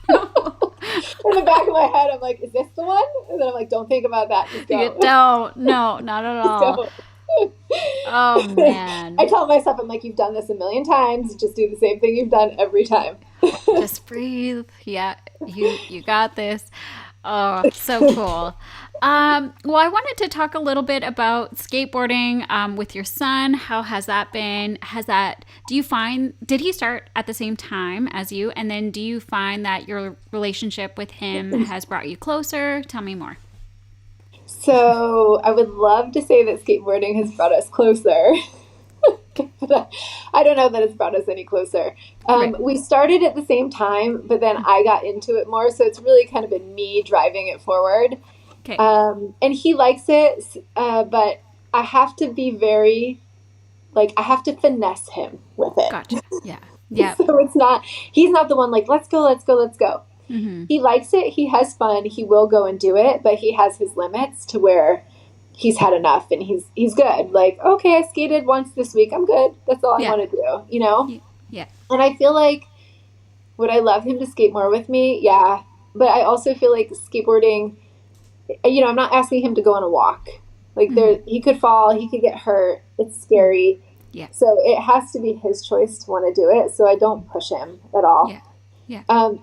the back of my head, I'm like, is this the one? And then I'm like, don't think about that. Just go. You don't. No, not at all. Oh, man. I tell myself, I'm like, you've done this a million times. Just do the same thing you've done every time. Just breathe. Yeah, you got this. Oh, so cool. Well, I wanted to talk a little bit about skateboarding with your son. How has that been? Did he start at the same time as you? And then do you find that your relationship with him has brought you closer? Tell me more. So I would love to say that skateboarding has brought us closer. But I don't know that it's brought us any closer. We started at the same time, but then I got into it more. So it's really kind of been me driving it forward. Okay. And he likes it, but I have to be I have to finesse him with it. Gotcha. Yeah. Yeah. So he's not the one like, let's go. Mm-hmm. He likes it. He has fun. He will go and do it, but he has his limits to where he's had enough and he's good. Like, okay, I skated once this week. I'm good. That's all I Yeah. want to do, you know? Yeah. And I feel like, would I love him to skate more with me? Yeah. But I also feel like skateboarding, you know, I'm not asking him to go on a walk. Like he could fall, he could get hurt. It's scary. Yeah. So it has to be his choice to want to do it. So I don't push him at all. Yeah. Yeah. And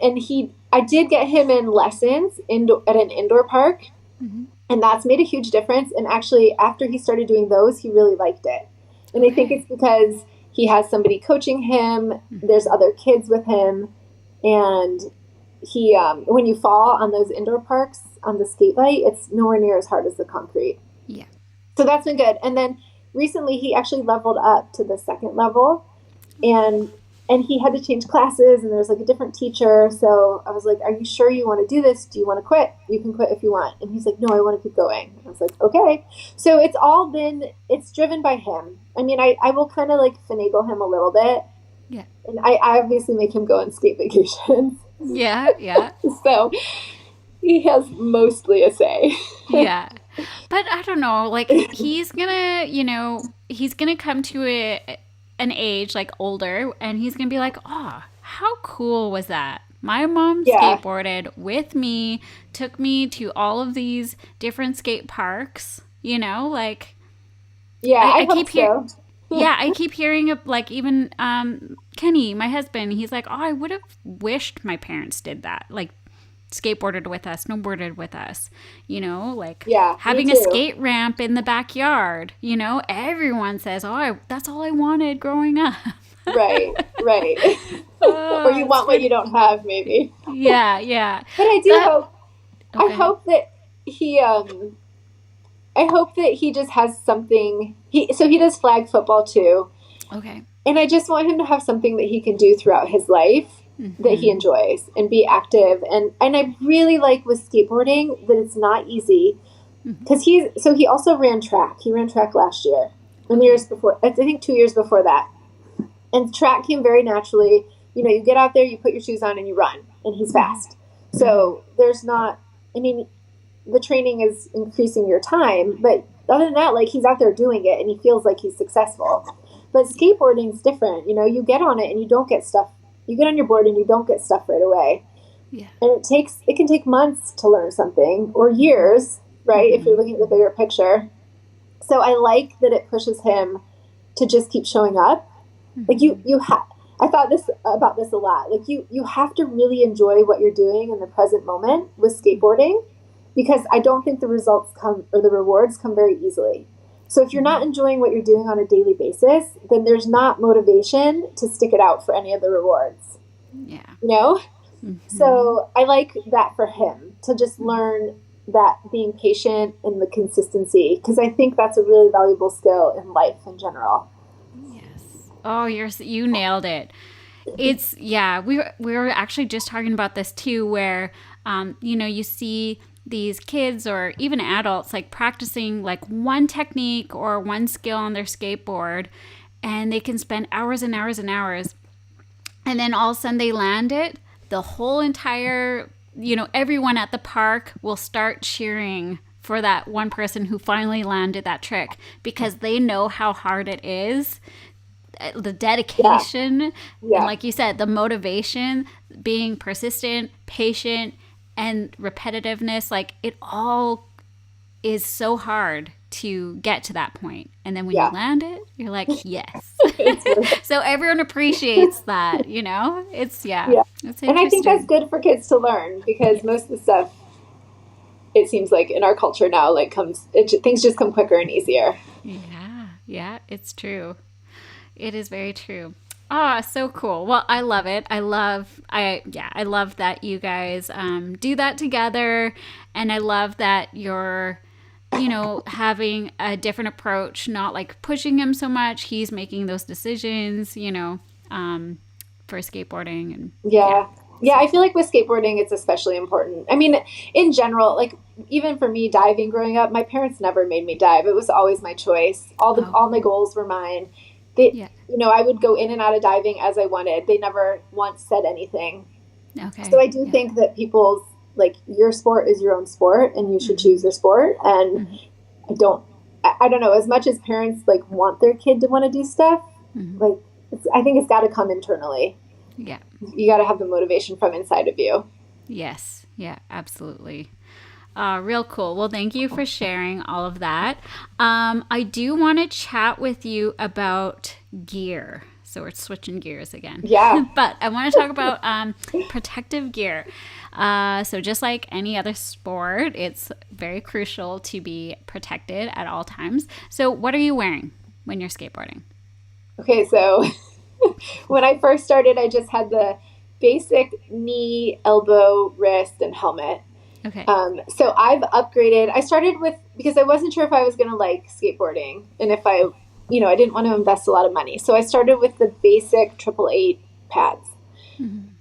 I did get him in lessons at an indoor park, and that's made a huge difference. And actually, after he started doing those, he really liked it. And I think it's because he has somebody coaching him. There's other kids with him, and he when you fall on those indoor parks on the skate light, it's nowhere near as hard as the concrete. Yeah. So that's been good. And then recently, he actually leveled up to the second level, and he had to change classes, and there's like a different teacher. So I was like, are you sure you want to do this? Do you want to quit? You can quit if you want. And he's like, no, I want to keep going. I was like, okay. So it's driven by him. I mean, I will kind of like finagle him a little bit. Yeah. And I obviously make him go on skate vacations. Yeah. Yeah. So he has mostly a say. Yeah. But I don't know, like he's gonna come to an age like older, and he's gonna be like, oh, how cool was that? My mom skateboarded with me, took me to all of these different skate parks, you know, like I keep hearing I keep hearing of like even Kenny, my husband, he's like, oh, I would have wished my parents did that, like skateboarded with us, snowboarded with us, you know, like having a skate ramp in the backyard, you know, everyone says, oh, that's all I wanted growing up. Right. Or you want what you don't have, maybe. Yeah. But I do hope, I hope that he just has something, so he does flag football too. Okay. And I just want him to have something that he can do throughout his life that he enjoys and be active. And I really like with skateboarding that it's not easy, because he also ran track. He ran track last year and the years before, I think 2 years before that. And track came very naturally. You know, you get out there, you put your shoes on and you run, and he's fast. So there's not, I mean, the training is increasing your time, but other than that, like, he's out there doing it and he feels like he's successful. But skateboarding is different. You know, you get on it and you don't get stuff. You get on your board and you don't get stuff right away. Yeah. And it can take months to learn something, or years, right? If you're looking at the bigger picture. So I like that it pushes him to just keep showing up. Like I thought about this a lot. Like you have to really enjoy what you're doing in the present moment with skateboarding, because I don't think the results come, or the rewards come, very easily. So if you're not enjoying what you're doing on a daily basis, then there's not motivation to stick it out for any of the rewards. Yeah. You know? So I like that for him, to just learn that being patient and the consistency, because I think that's a really valuable skill in life in general. Yes. Oh, you nailed it. It's, we were actually just talking about this too, where, you know, you see these kids or even adults like practicing like one technique or one skill on their skateboard, and they can spend hours and hours and hours, and then all of a sudden they land it. The whole entire, you know, everyone at the park will start cheering for that one person who finally landed that trick, because they know how hard it is. The dedication, and like you said, the motivation, being persistent, patient, and repetitiveness, like it all is so hard to get to that point. And then when you land it, you're like, yes. So everyone appreciates that, you know? It's It's and I think that's good for kids to learn, because most of the stuff, it seems like in our culture now, like things just come quicker and easier. Yeah, it's true. It is very true. Ah, so cool. Well, I love it. I love that you guys do that together, and I love that you're, you know, having a different approach, not like pushing him so much. He's making those decisions, you know, for skateboarding. And I feel like with skateboarding, it's especially important. I mean, in general, like even for me, diving growing up, my parents never made me dive. It was always my choice. All my goals were mine. You know, I would go in and out of diving as I wanted. They never once said anything. Okay. So I do think that people's, like, your sport is your own sport, and you should choose your sport. And I don't know, as much as parents like want their kid to want to do stuff, like I think it's got to come internally. Yeah. You got to have the motivation from inside of you. Yes. Yeah, absolutely. Real cool. Well, thank you for sharing all of that. I do want to chat with you about gear. So we're switching gears again. Yeah. But I want to talk about protective gear. So just like any other sport, it's very crucial to be protected at all times. So what are you wearing when you're skateboarding? Okay, so when I first started, I just had the basic knee, elbow, wrist, and helmet. Okay. So I've upgraded. I started with, because I wasn't sure if I was going to like skateboarding and if I didn't want to invest a lot of money. So I started with the basic 888 pads.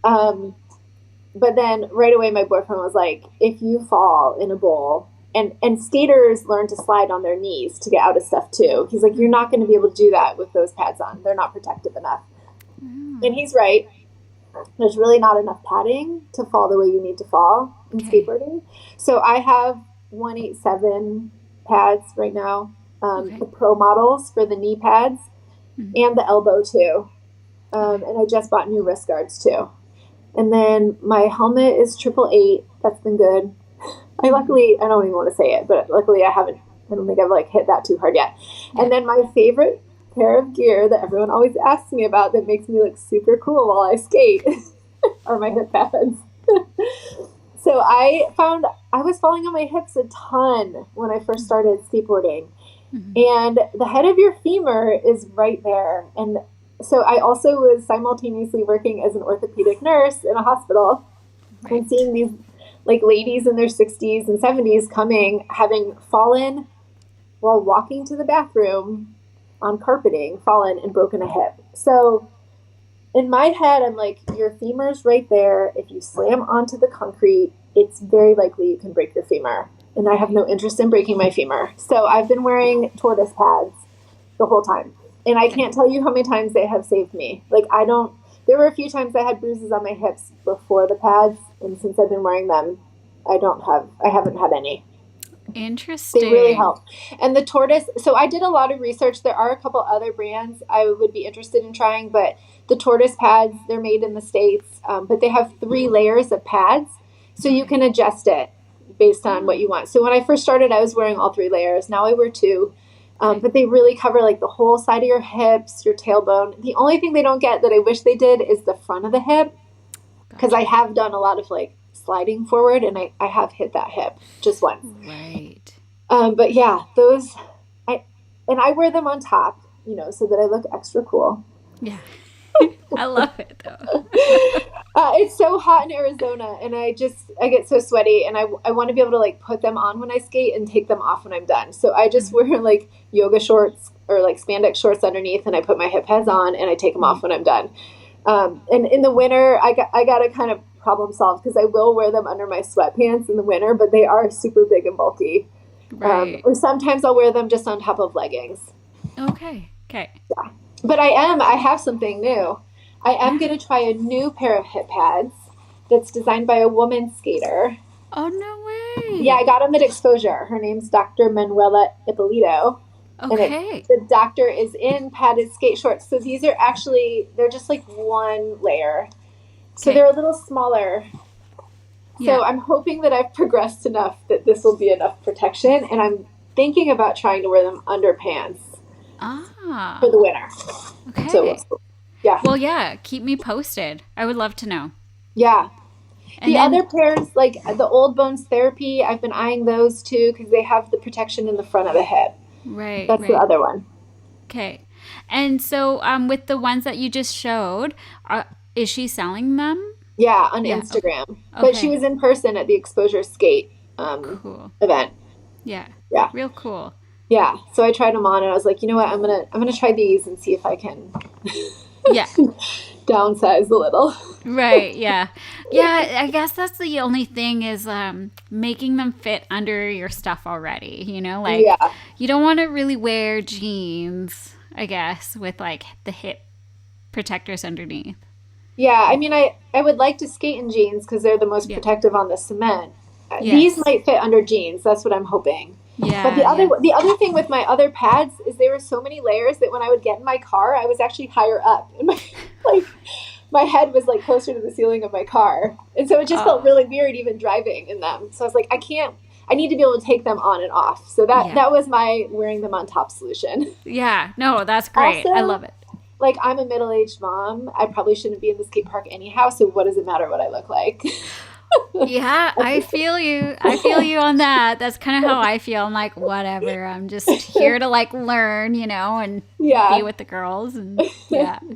But then right away, my boyfriend was like, if you fall in a bowl, and skaters learn to slide on their knees to get out of stuff too. He's like, you're not going to be able to do that with those pads on. They're not protective enough. And he's right. There's really not enough padding to fall the way you need to fall in skateboarding. So I have 187 pads right now, the pro models for the knee pads and the elbow too. And I just bought new wrist guards too. And then my helmet is 888. That's been good. I don't even want to say it, but luckily I don't think I've like hit that too hard yet. And then my favorite pair of gear that everyone always asks me about that makes me look super cool while I skate are my hip pads. So I found I was falling on my hips a ton when I first started skateboarding. And the head of your femur is right there. And so I also was simultaneously working as an orthopedic nurse in a hospital and seeing these like ladies in their 60s and 70s coming, having fallen while walking to the bathroom on carpeting, fallen and broken a hip. So in my head, I'm like, your femur's right there. If you slam onto the concrete, it's very likely you can break your femur. And I have no interest in breaking my femur. So I've been wearing tortoise pads the whole time. And I can't tell you how many times they have saved me. There were a few times I had bruises on my hips before the pads. And since I've been wearing them, I haven't had any. Interesting. They really help. And the tortoise, so I did a lot of research. There are a couple other brands I would be interested in trying, but the tortoise pads, they're made in the States, but they have 3 layers of pads. So you can adjust it based on what you want. So when I first started, I was wearing all 3 layers. Now I wear 2. But they really cover like the whole side of your hips, your tailbone. The only thing they don't get that I wish they did is the front of the hip. Because I have done a lot of like sliding forward and I have hit that hip just once. Right. But yeah, I wear them on top, so that I look extra cool. Yeah. I love it though. It's so hot in Arizona and I get so sweaty and I want to be able to like put them on when I skate and take them off when I'm done. So I just wear like yoga shorts or like spandex shorts underneath and I put my hip pads on and I take them off when I'm done. And in the winter, I got to kind of problem solve because I will wear them under my sweatpants in the winter, but they are super big and bulky. Right. Or sometimes I'll wear them just on top of leggings. Okay. Yeah. But I have something new. I am going to try a new pair of hip pads that's designed by a woman skater. Oh, no way. Yeah, I got them at Exposure. Her name's Dr. Manuela Ippolito. Okay. And the doctor is in padded skate shorts. So these are they're just like 1 layer. So they're a little smaller. So I'm hoping that I've progressed enough that this will be enough protection. And I'm thinking about trying to wear them under pants for the winter. Okay. So, yeah. Well, yeah. Keep me posted. I would love to know. Yeah. And other pairs, like the Old Bones Therapy, I've been eyeing those too because they have the protection in the front of the hip. Right. That's the other one. Okay. And so with the ones that you just showed, is she selling them? Yeah, on Instagram. Okay. But she was in person at the Exposure Skate event. Yeah. Yeah. Real cool. Yeah. So I tried them on and I was like, you know what, I'm gonna try these and see if I can downsize a little. Right, yeah. Yeah, I guess that's the only thing is making them fit under your stuff already, you don't want to really wear jeans, I guess, with like the hip protectors underneath. Yeah, I mean, I would like to skate in jeans because they're the most protective on the cement. Yes. These might fit under jeans. That's what I'm hoping. Yeah, But the yeah. other thing with my other pads is there were so many layers that when I would get in my car, I was actually higher up, and my like my head was like closer to the ceiling of my car, and so it just felt Oh, really weird even driving in them. So I was like, I can't. I need to be able to take them on and off. So yeah. that was my wearing them on top solution. Yeah. No, that's great. I love Also, it. like I'm a middle-aged mom. I probably shouldn't be in the skate park anyhow. So what does it matter what I look like? Yeah, I feel you. I feel you on that. That's kind of how I feel. I'm like, whatever. I'm just here to like learn, and be Yeah. with the girls. And yeah. Oh,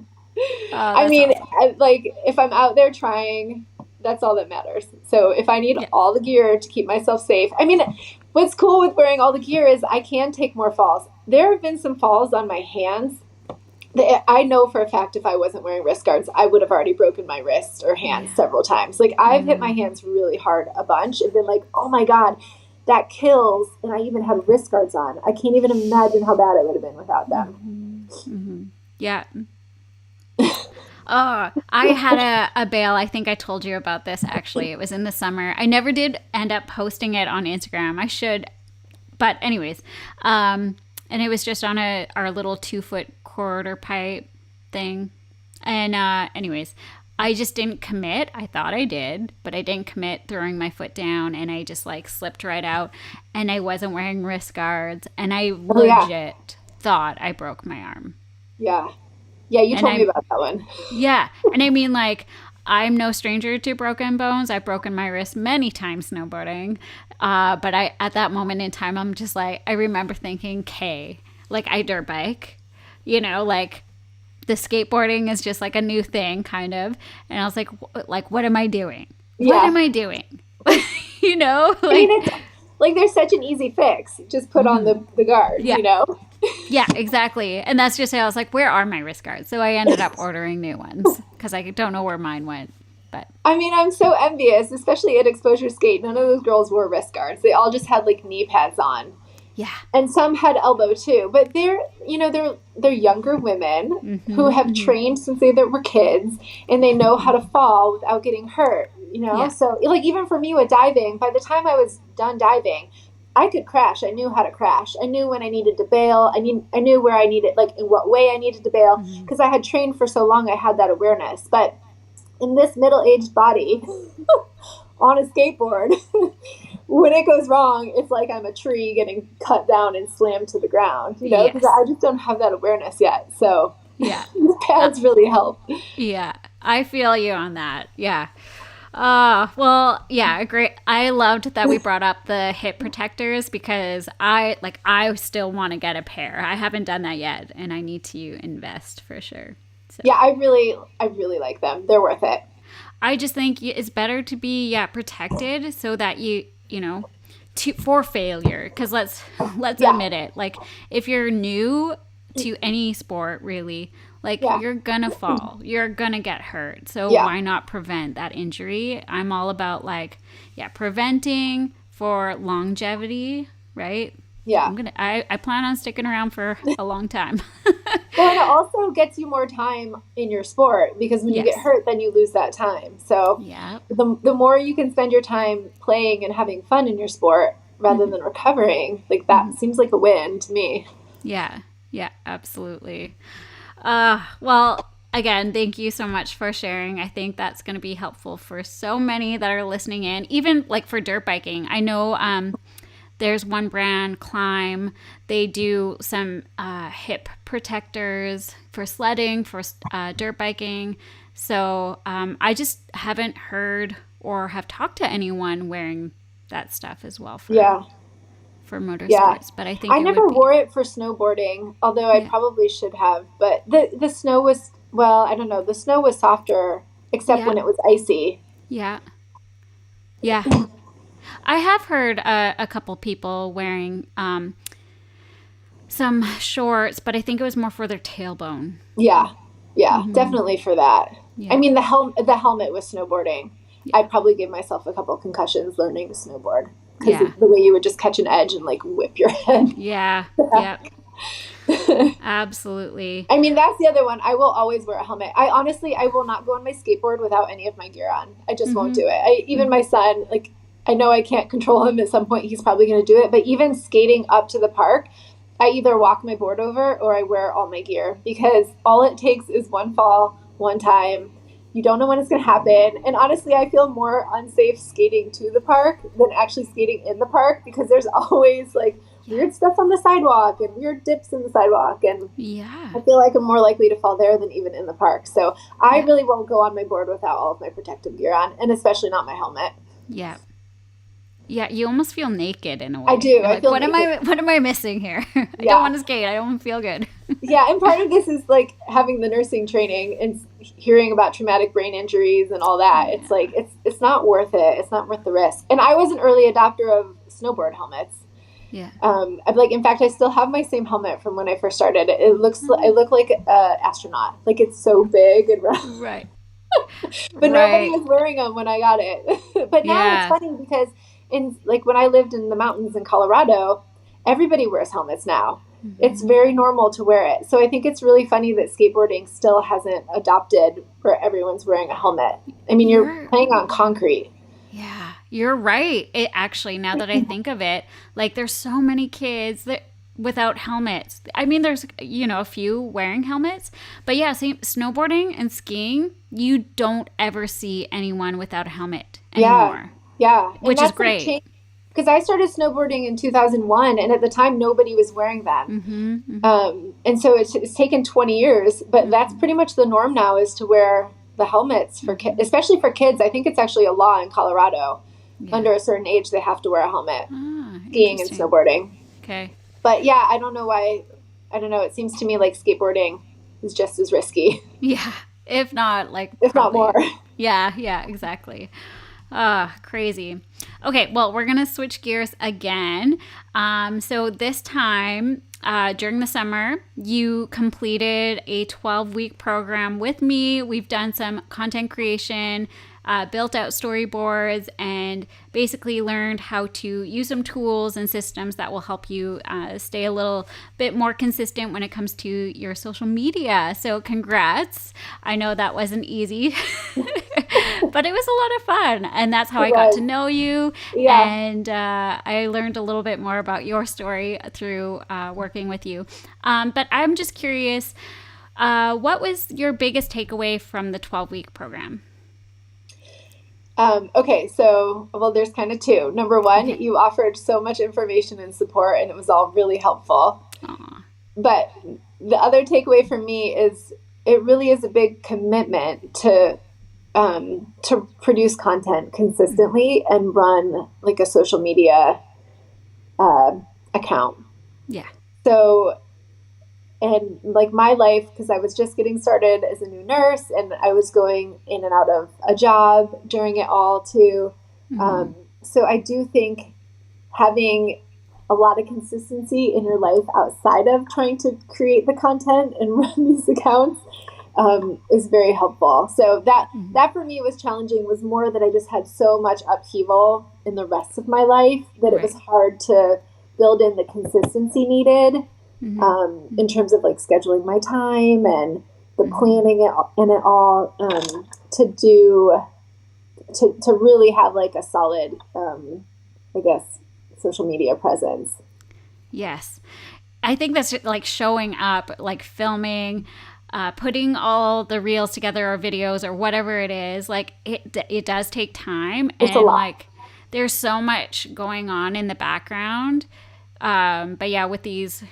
I that's mean, awesome. like if I'm out there trying, that's all that matters. So if I need Yeah. all the gear to keep myself safe, I mean, what's cool with wearing all the gear is I can take more falls. There have been some falls on my hands that I know for a fact if I wasn't wearing wrist guards, I would have already broken my wrist or hands Yeah. several times. Like I've hit my hands really hard a bunch and been like, oh my God, that kills. And I even had wrist guards on. I can't even imagine how bad it would have been without them. Yeah. Oh, I had a bail. I think I told you about this actually. It was in the summer. I never did end up posting it on Instagram. I should. But anyways, and it was just on our little 2-foot quarter pipe thing. And anyways, I just didn't commit. I thought I did, but I didn't commit throwing my foot down, and I just like slipped right out, and I wasn't wearing wrist guards, and I Oh, yeah. legit thought I broke my arm. Yeah. Yeah, you And told me I'm about that one. Yeah. And I mean, like, I'm no stranger to broken bones. I've broken my wrist many times snowboarding. But at that moment in time, I'm just like, I remember thinking, okay, like I dirt bike, like the skateboarding is just like a new thing kind of. And I was like, what am I doing? What Yeah. am I doing? I mean, it's like there's such an easy fix. Just put on the guard, Yeah. you know? Yeah, exactly. And that's just how I was like, where are my wrist guards? So I ended up ordering new ones because I don't know where mine went. But I mean, I'm so envious, especially at Exposure Skate. None of those girls wore wrist guards. They all just had like knee pads on. yeah. And some had elbow too. But they're younger women who have trained since they were kids and they know how to fall without getting hurt, Yeah. So like even for me with diving, by the time I was done diving, I could crash. I knew how to crash. I knew when I needed to bail. I knew where I needed, like in what way I needed to bail, because I had trained for so long. I had that awareness. But in this middle-aged body on a skateboard, when it goes wrong, it's like I'm a tree getting cut down and slammed to the ground. Because Yes. I just don't have that awareness yet. So Yeah. the pads really help. Yeah. I feel you on that. Yeah. Well, yeah, great. I loved that we brought up the hip protectors because I still want to get a pair. I haven't done that yet, and I need to invest for sure. So Yeah, I really like them. They're worth it. I just think it's better to be protected so that for failure. Because let's admit it. Like if you're new to any sport, really. Like, you're gonna fall. You're gonna get hurt. So why not prevent that injury? I'm all about, preventing for longevity, right? Yeah. I plan on sticking around for a long time. Well, and it also gets you more time in your sport because when you get hurt, then you lose that time. So the more you can spend your time playing and having fun in your sport rather than recovering, like that seems like a win to me. Yeah. Yeah, absolutely. Well, again, thank you so much for sharing. I think that's going to be helpful for so many that are listening in, even like for dirt biking. I know there's one brand, Climb. They do some hip protectors for sledding, for dirt biking. So I just haven't heard or have talked to anyone wearing that stuff as well for motorsports, but I think I never wore it for snowboarding, although I probably should have. But the snow was, well, I don't know. The snow was softer, except when it was icy. Yeah. Yeah. I have heard a couple people wearing some shorts, but I think it was more for their tailbone. Yeah. Yeah, definitely for that. Yeah. I mean, the helmet was snowboarding. Yeah. I probably gave myself a couple concussions learning to snowboard. Because the way you would just catch an edge and like whip your head. Yeah. Yeah. Absolutely. I mean, that's the other one. I will always wear a helmet. I will not go on my skateboard without any of my gear on. I just won't do it. Even my son, like I know I can't control him. At some point, he's probably going to do it. But even skating up to the park, I either walk my board over or I wear all my gear, because all it takes is one fall, one time. You don't know when it's going to happen. And honestly, I feel more unsafe skating to the park than actually skating in the park, because there's always like weird stuff on the sidewalk and weird dips in the sidewalk. And I feel like I'm more likely to fall there than even in the park. So I really won't go on my board without all of my protective gear on, and especially not my helmet. Yeah. Yeah, you almost feel naked in a way. I do. I feel what am I missing here? I don't want to skate. I don't feel good. Yeah, and part of this is like having the nursing training and hearing about traumatic brain injuries and all that. It's like it's not worth it. It's not worth the risk. And I was an early adopter of snowboard helmets. Yeah. In fact, I still have my same helmet from when I first started. I look like an astronaut. Like, it's so big and round. Right. But nobody was wearing them when I got it. But now it's funny because when I lived in the mountains in Colorado, everybody wears helmets now. Mm-hmm. It's very normal to wear it. So I think it's really funny that skateboarding still hasn't adopted where everyone's wearing a helmet. I mean, you're playing on concrete. Yeah, you're right. It actually, now that I think of it, like there's so many kids that without helmets. I mean, there's, a few wearing helmets, but yeah, same snowboarding and skiing, you don't ever see anyone without a helmet anymore. Yeah. Which is great. Because I started snowboarding in 2001, and at the time, nobody was wearing them. Mm-hmm, mm-hmm. And so it's taken 20 years, but that's pretty much the norm now, is to wear the helmets for kids, especially for kids. I think it's actually a law in Colorado. Yeah. Under a certain age, they have to wear a helmet, skiing and snowboarding. Okay. But yeah, I don't know why. I don't know. It seems to me like skateboarding is just as risky. Yeah. If not not more. Yeah, exactly. Crazy. Okay, well, we're going to switch gears again. So this time, during the summer, you completed a 12-week program with me. We've done some content creation, built out storyboards, and basically learned how to use some tools and systems that will help you stay a little bit more consistent when it comes to your social media. So congrats. I know that wasn't easy, but it was a lot of fun. And that's how I got to know you. Yeah. And I learned a little bit more about your story through working with you. But I'm just curious, what was your biggest takeaway from the 12-week program? Okay, so, there's kind of two. Number one, you offered so much information and support, and it was all really helpful. Aww. But the other takeaway for me is it really is a big commitment to produce content consistently and run like a social media account. Yeah. So, and like my life, because I was just getting started as a new nurse and I was going in and out of a job during it all too. Mm-hmm. So I do think having a lot of consistency in your life outside of trying to create the content and run these accounts is very helpful. So that for me was challenging, was more that I just had so much upheaval in the rest of my life that it was hard to build in the consistency needed. Mm-hmm. In terms of like scheduling my time and the planning and it all, to really have like a solid, social media presence. Yes. I think that's like showing up, like filming, putting all the reels together or videos or whatever it is. Like it does take time. It's a lot. Like there's so much going on in the background. But yeah, with these,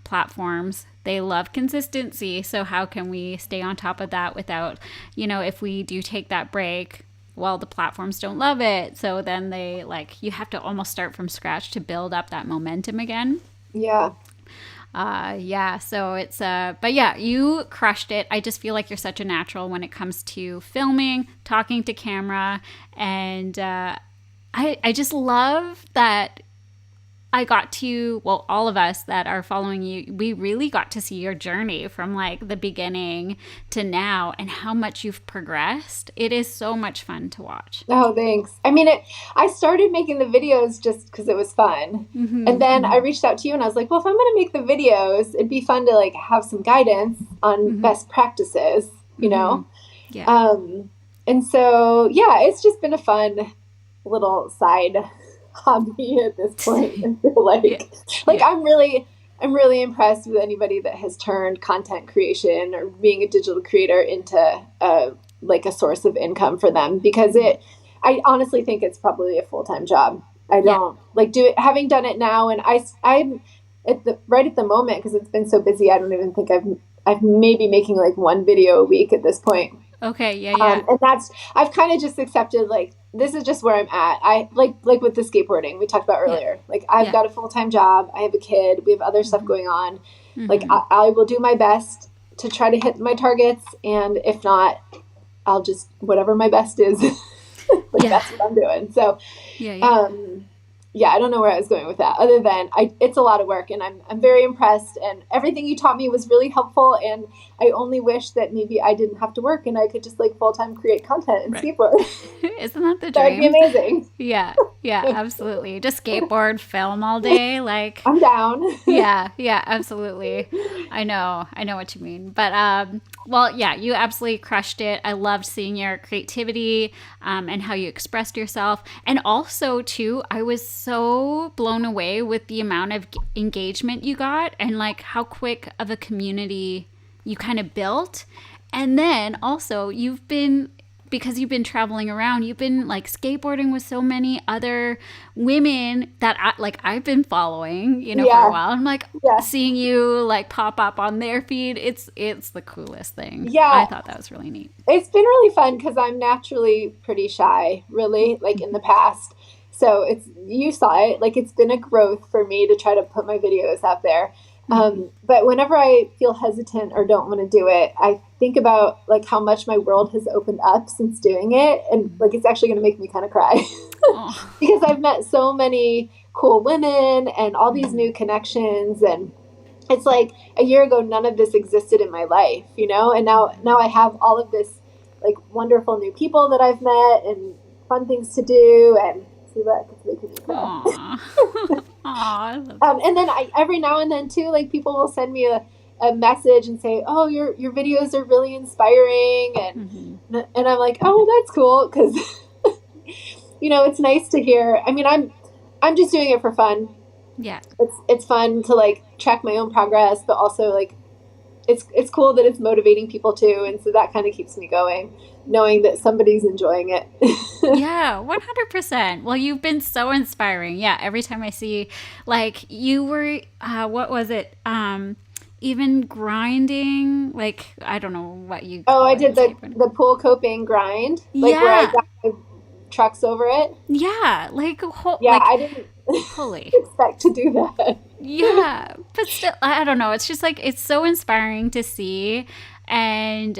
platforms, they love consistency. So how can we stay on top of that without, if we do take that break, well, the platforms don't love it. So then they you have to almost start from scratch to build up that momentum again. Yeah. So it's, but yeah, you crushed it. I just feel like you're such a natural when it comes to filming, talking to camera. And, I just love that I got to, all of us that are following you, we really got to see your journey from like the beginning to now and how much you've progressed. It is so much fun to watch. Oh, thanks. I mean, I started making the videos just because it was fun. Mm-hmm. And then I reached out to you and I was like, well, if I'm going to make the videos, it'd be fun to like have some guidance on best practices, you know? Yeah. And so, yeah, it's just been a fun little side hobby at this point. I feel Yeah. like Yeah. I'm really impressed with anybody that has turned content creation or being a digital creator into like a source of income for them, because I honestly think it's probably a full-time job. I Yeah. don't like do it, having done it now, and I'm at the right at the moment, because it's been so busy. I don't even think I've maybe making like one video a week at this point. Okay. Yeah. Yeah. And that's, I've kind of just accepted, like, this is just where I'm at. I like with the skateboarding we talked about Yeah. earlier. Like, I've Yeah. got a full-time job. I have a kid. We have other stuff going on. Like, Mm-hmm. I will do my best to try to hit my targets. And if not, I'll just, whatever my best is, like, Yeah. that's what I'm doing. So, Yeah. Yeah. yeah, I don't know where I was going with that, other than it's a lot of work, and I'm very impressed, and everything you taught me was really helpful, and I only wish that maybe I didn't have to work and I could just like full-time create content and Right. skateboard. Isn't that the That'd be dream? amazing. Yeah. Yeah. Absolutely. Just skateboard, film all day. Like, I'm down. yeah. Yeah. Absolutely. I know what you mean. But well, yeah, you absolutely crushed it. I loved seeing your creativity and how you expressed yourself. And also, too, I was so blown away with the amount of engagement you got, and like how quick of a community you kind of built. And then also, because you've been traveling around, you've been like skateboarding with so many other women that I've been following, for a while. I'm like, seeing you like pop up on their feed. It's the coolest thing. Yeah. I thought that was really neat. It's been really fun, because I'm naturally pretty shy, really, like in the past. So you saw it, like, it's been a growth for me to try to put my videos out there. But whenever I feel hesitant or don't want to do it, I think about like how much my world has opened up since doing it. And like, it's actually going to make me kind of cry because I've met so many cool women and all these new connections. And it's like a year ago, none of this existed in my life, and now I have all of this like wonderful new people that I've met and fun things to do. And see, look, it's making me cry. Aww. I love that. And then every now and then too, like, people will send me a message and say, "Oh, your videos are really inspiring," and I'm like, "Oh, that's cool," because it's nice to hear. I mean, I'm just doing it for fun. Yeah. It's fun to like track my own progress, but also like it's cool that it's motivating people too, and so that kind of keeps me going, knowing that somebody's enjoying it. Yeah, 100%. Well, you've been so inspiring. Yeah, every time I see, like, you were, what was it? Even grinding, like, I don't know what you call I it did in the pool coping grind, like where I got my trucks over it. Yeah, like, I didn't holy. expect to do that. Yeah, but still, I don't know. It's just like, it's so inspiring to see, and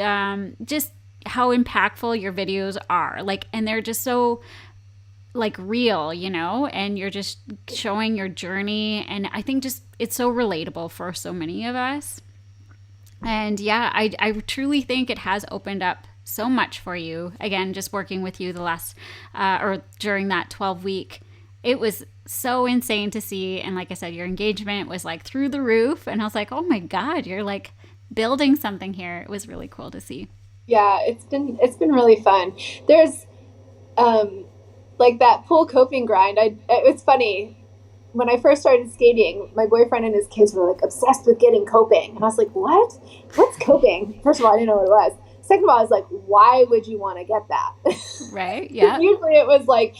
just how impactful your videos are. Like, and they're just so like real, and you're just showing your journey. And I think just it's so relatable for so many of us. And yeah, I truly think it has opened up so much for you. Again, just working with you the last or during that 12-week, it was so insane to see. And like I said, your engagement was like through the roof, and I was like, oh my God, you're like building something here. It was really cool to see. Yeah, it's been really fun. There's like that pool coping grind. It's funny. When I first started skating, my boyfriend and his kids were like obsessed with getting coping. And I was like, what? What's coping? First of all, I didn't know what it was. Second of all, I was like, why would you want to get that? Right. Yeah. Usually it was like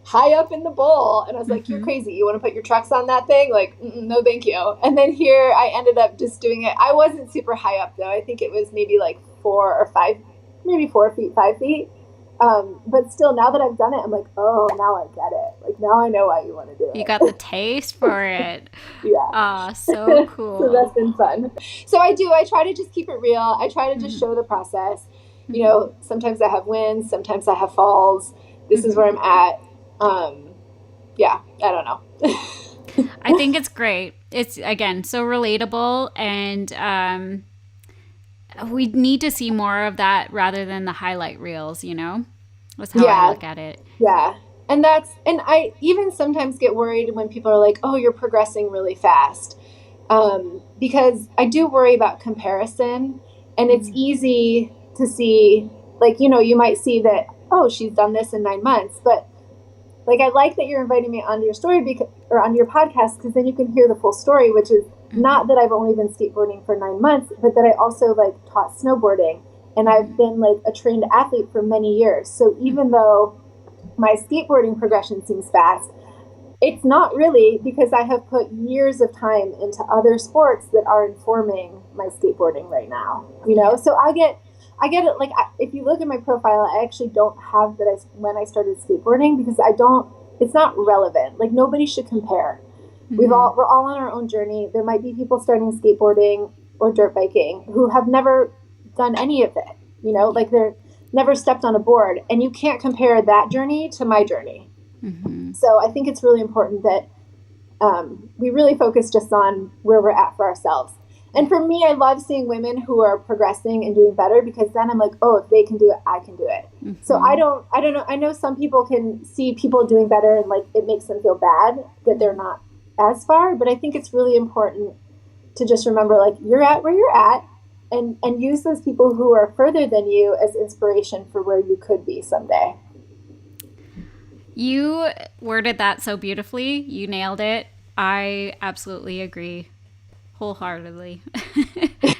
high up in the bowl. And I was like, you're crazy. You want to put your trucks on that thing? Like, no, thank you. And then here I ended up just doing it. I wasn't super high up though. I think it was maybe like 4 or 5, maybe 4 feet, 5 feet. But still, now that I've done it, I'm like, oh, now I get it. Like, now I know why you want to do it. You got the taste for it. Yeah. So cool. So that's been fun. So I try to just keep it real. I try to just show the process. Sometimes I have wins, sometimes I have falls. This is where I'm at. Yeah, I don't know. I think it's great. It's, again, so relatable, and we need to see more of that rather than the highlight reels, That's how I look at it. Yeah. And I even sometimes get worried when people are like, oh, you're progressing really fast. Because I do worry about comparison, and it's easy to see, like, you might see that, oh, she's done this in 9 months, but like, I like that you're inviting me onto your story or onto your podcast, because then you can hear the full story, which is not that I've only been skateboarding for 9 months, but that I also like taught snowboarding, and I've been like a trained athlete for many years. So even though my skateboarding progression seems fast, it's not really, because I have put years of time into other sports that are informing my skateboarding right now, you know? So I get it. Like, if you look at my profile, I actually don't have that when I started skateboarding, because it's not relevant. Like, nobody should compare. We're all on our own journey. There might be people starting skateboarding or dirt biking who have never done any of it, you know, like they're never stepped on a board, and you can't compare that journey to my journey. So I think it's really important that we really focus just on where we're at for ourselves. And for me, I love seeing women who are progressing and doing better, because then I'm like, oh, if they can do it, I can do it. So I don't know. I know some people can see people doing better and like it makes them feel bad that they're not as far, but I think it's really important to just remember, like, you're at where you're at, and use those people who are further than you as inspiration for where you could be someday. You worded that so beautifully. You nailed it. I absolutely agree wholeheartedly.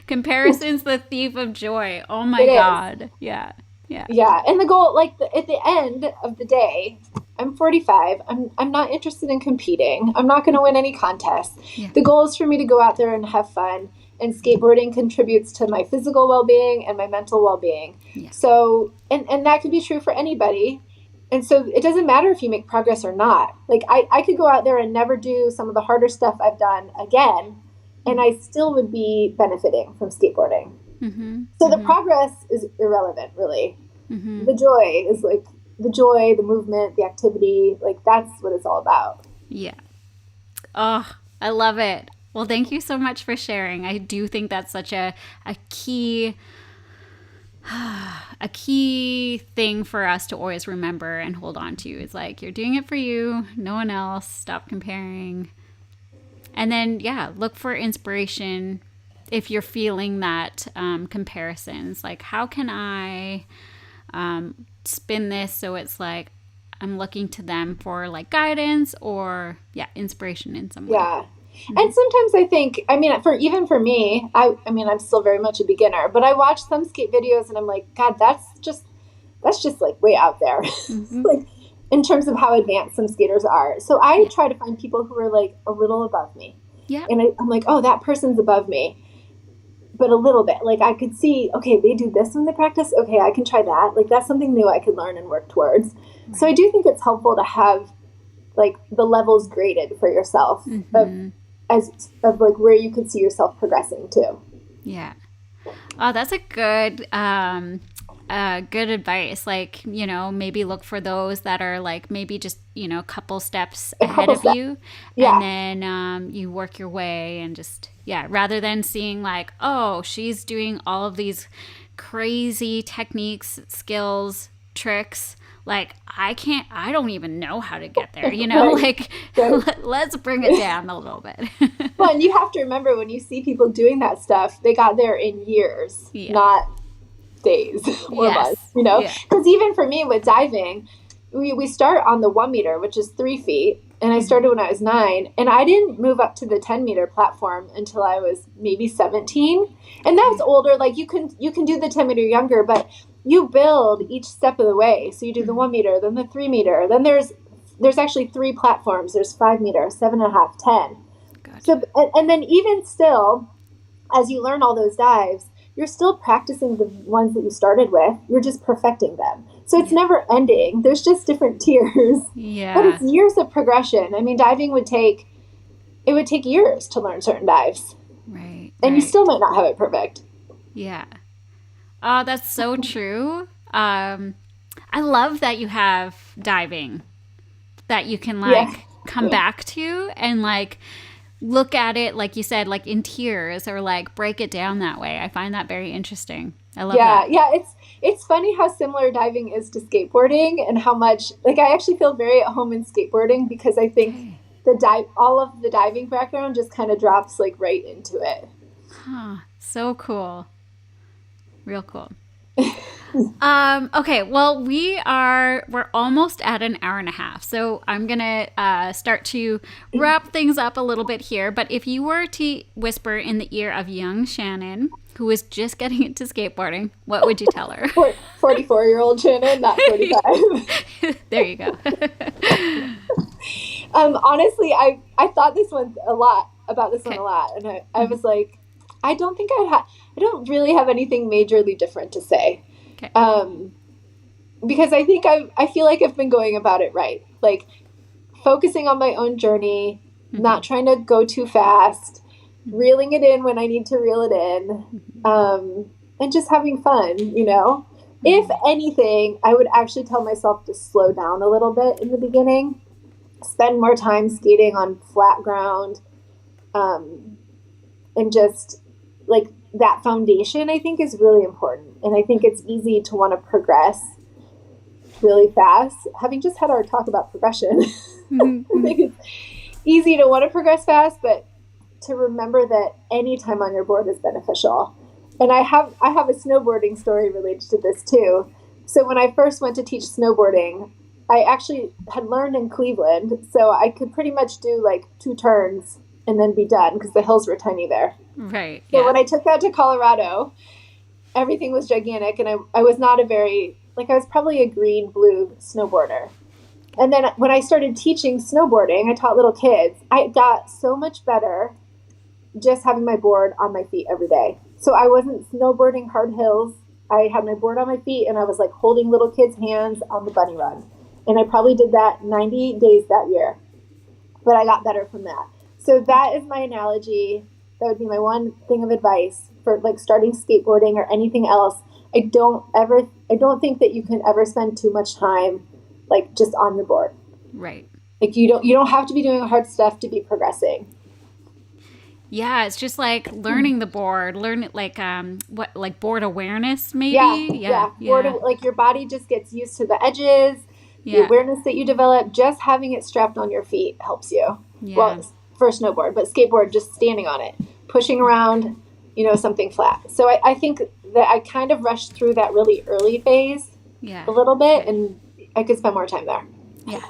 Comparison's the thief of joy. Oh my God. Yeah. And the goal, like, at the end of the day, I'm 45. I'm not interested in competing. I'm not going to win any contests. The goal is for me to go out there and have fun. And skateboarding contributes to my physical well-being and my mental well-being. So, and that could be true for anybody. And so it doesn't matter if you make progress or not. Like, I could go out there and never do some of the harder stuff I've done again, and I still would be benefiting from skateboarding. So the progress is irrelevant, really. The joy is like the joy, the movement, the activity. Like, that's what it's all about. Yeah. Oh, I love it. Well, thank you so much for sharing. I do think that's such a key thing for us to always remember and hold on to. Is like, you're doing it for you, no one else. Stop comparing. And then, look for inspiration if you're feeling that comparisons. Like, how can I spin this so it's like I'm looking to them for like guidance or inspiration in some way. And sometimes I think, I mean, for me, I mean, I'm still very much a beginner, but I watch some skate videos and I'm like, God, that's just like way out there. Like, in terms of how advanced some skaters are. So I try to find people who are like a little above me. And I'm like, oh, that person's above me, but a little bit. Like, I could see, okay, they do this when they practice. Okay, I can try that. Like, that's something new I could learn and work towards. So I do think it's helpful to have like the levels graded for yourself of like where you could see yourself progressing to. Yeah. Oh, that's a good advice. Like, you know, maybe look for those that are like maybe just, you know, a couple steps ahead of you. And then you work your way and just, rather than seeing like, oh, she's doing all of these crazy techniques, skills, tricks. Like, I don't even know how to get there, you know, like, let's bring it down a little bit. Well, and you have to remember, when you see people doing that stuff, they got there in years, not days or months, you know, because even for me with diving, we start on the 1 meter, which is 3 feet. And I started when I was 9, and I didn't move up to the 10-meter platform until I was maybe 17. And that's older. Like, you can do the 10-meter younger, but you build each step of the way. So you do the 1 meter, then the 3 meter, then there's actually 3 platforms. There's 5 meter, 7.5, 10. Gotcha. So, and then even still, as you learn all those dives, you're still practicing the ones that you started with. You're just perfecting them. So it's never ending. There's just different tiers. But it's years of progression. I mean, diving would take years to learn certain dives. Right. And you still might not have it perfect. Yeah. Oh, that's so true. I love that you have diving that you can like come back to and like look at it, like you said, like in tiers, or like break it down that way. I find that very interesting. I love that. Yeah. It's funny how similar diving is to skateboarding, and how much, like, I actually feel very at home in skateboarding, because I think all of the diving background just kind of drops like right into it. So cool. Real cool. Okay, well, we're almost at an hour and a half, so I'm gonna start to wrap things up a little bit here. But if you were to whisper in the ear of young Shannon, who is just getting into skateboarding, what would you tell her? 44-year-old Shannon, not 45. There you go. Honestly, I thought about this one a lot, and I was like, I don't think I don't really have anything majorly different to say. Okay. Because I think I feel like I've been going about it right. Like focusing on my own journey, not trying to go too fast, reeling it in when I need to reel it in, and just having fun, you know? If anything, I would actually tell myself to slow down a little bit in the beginning, spend more time skating on flat ground, and just like that foundation, I think, is really important. And I think it's easy to want to progress really fast. Having just had our talk about progression, I think it's easy to want to progress fast, but to remember that any time on your board is beneficial. And I have a snowboarding story related to this too. So when I first went to teach snowboarding, I actually had learned in Cleveland, so I could pretty much do like 2 turns and then be done because the hills were tiny there. Right. So when I took that to Colorado, everything was gigantic, and I was not I was probably a green-blue snowboarder. And then when I started teaching snowboarding, I taught little kids. I got so much better just having my board on my feet every day. So I wasn't snowboarding hard hills. I had my board on my feet, and I was like holding little kids' hands on the bunny run. And I probably did that 90 days that year. But I got better from that. So that is my analogy. That would be my one thing of advice for like starting skateboarding or anything else. I don't think that you can ever spend too much time like just on your board. Right. Like you don't have to be doing hard stuff to be progressing. Yeah, it's just like learning the board, like board awareness maybe. Yeah. Board, like your body just gets used to the edges. The awareness that you develop, just having it strapped on your feet helps you. Yeah. Well, for snowboard, but skateboard, just standing on it, pushing around, something flat. So I think that I kind of rushed through that really early phase a little bit, and I could spend more time there.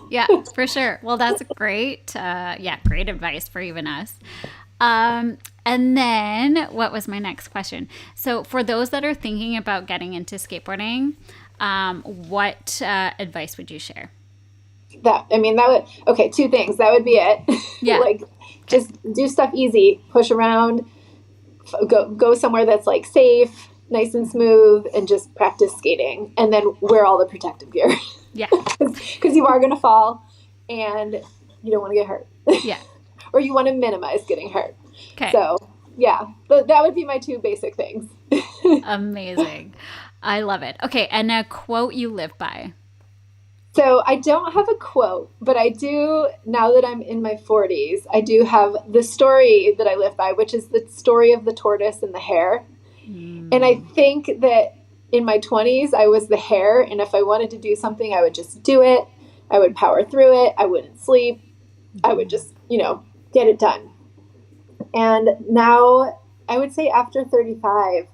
Yeah, for sure. Well, that's great. Great advice for even us. And then what was my next question? So for those that are thinking about getting into skateboarding, what advice would you share? Okay, 2 things. That would be it. Yeah. Like just do stuff easy, push around, go somewhere that's like safe, nice and smooth, and just practice skating, and then wear all the protective gear. Yeah. Because you are going to fall and you don't want to get hurt. Yeah. Or you want to minimize getting hurt. Okay. So yeah, that would be my 2 basic things. Amazing. I love it. Okay. And a quote you live by. So I don't have a quote, but I do, now that I'm in my 40s, I do have the story that I live by, which is the story of the tortoise and the hare. And I think that in my 20s, I was the hare. And if I wanted to do something, I would just do it. I would power through it. I wouldn't sleep. I would just, get it done. And now I would say after 35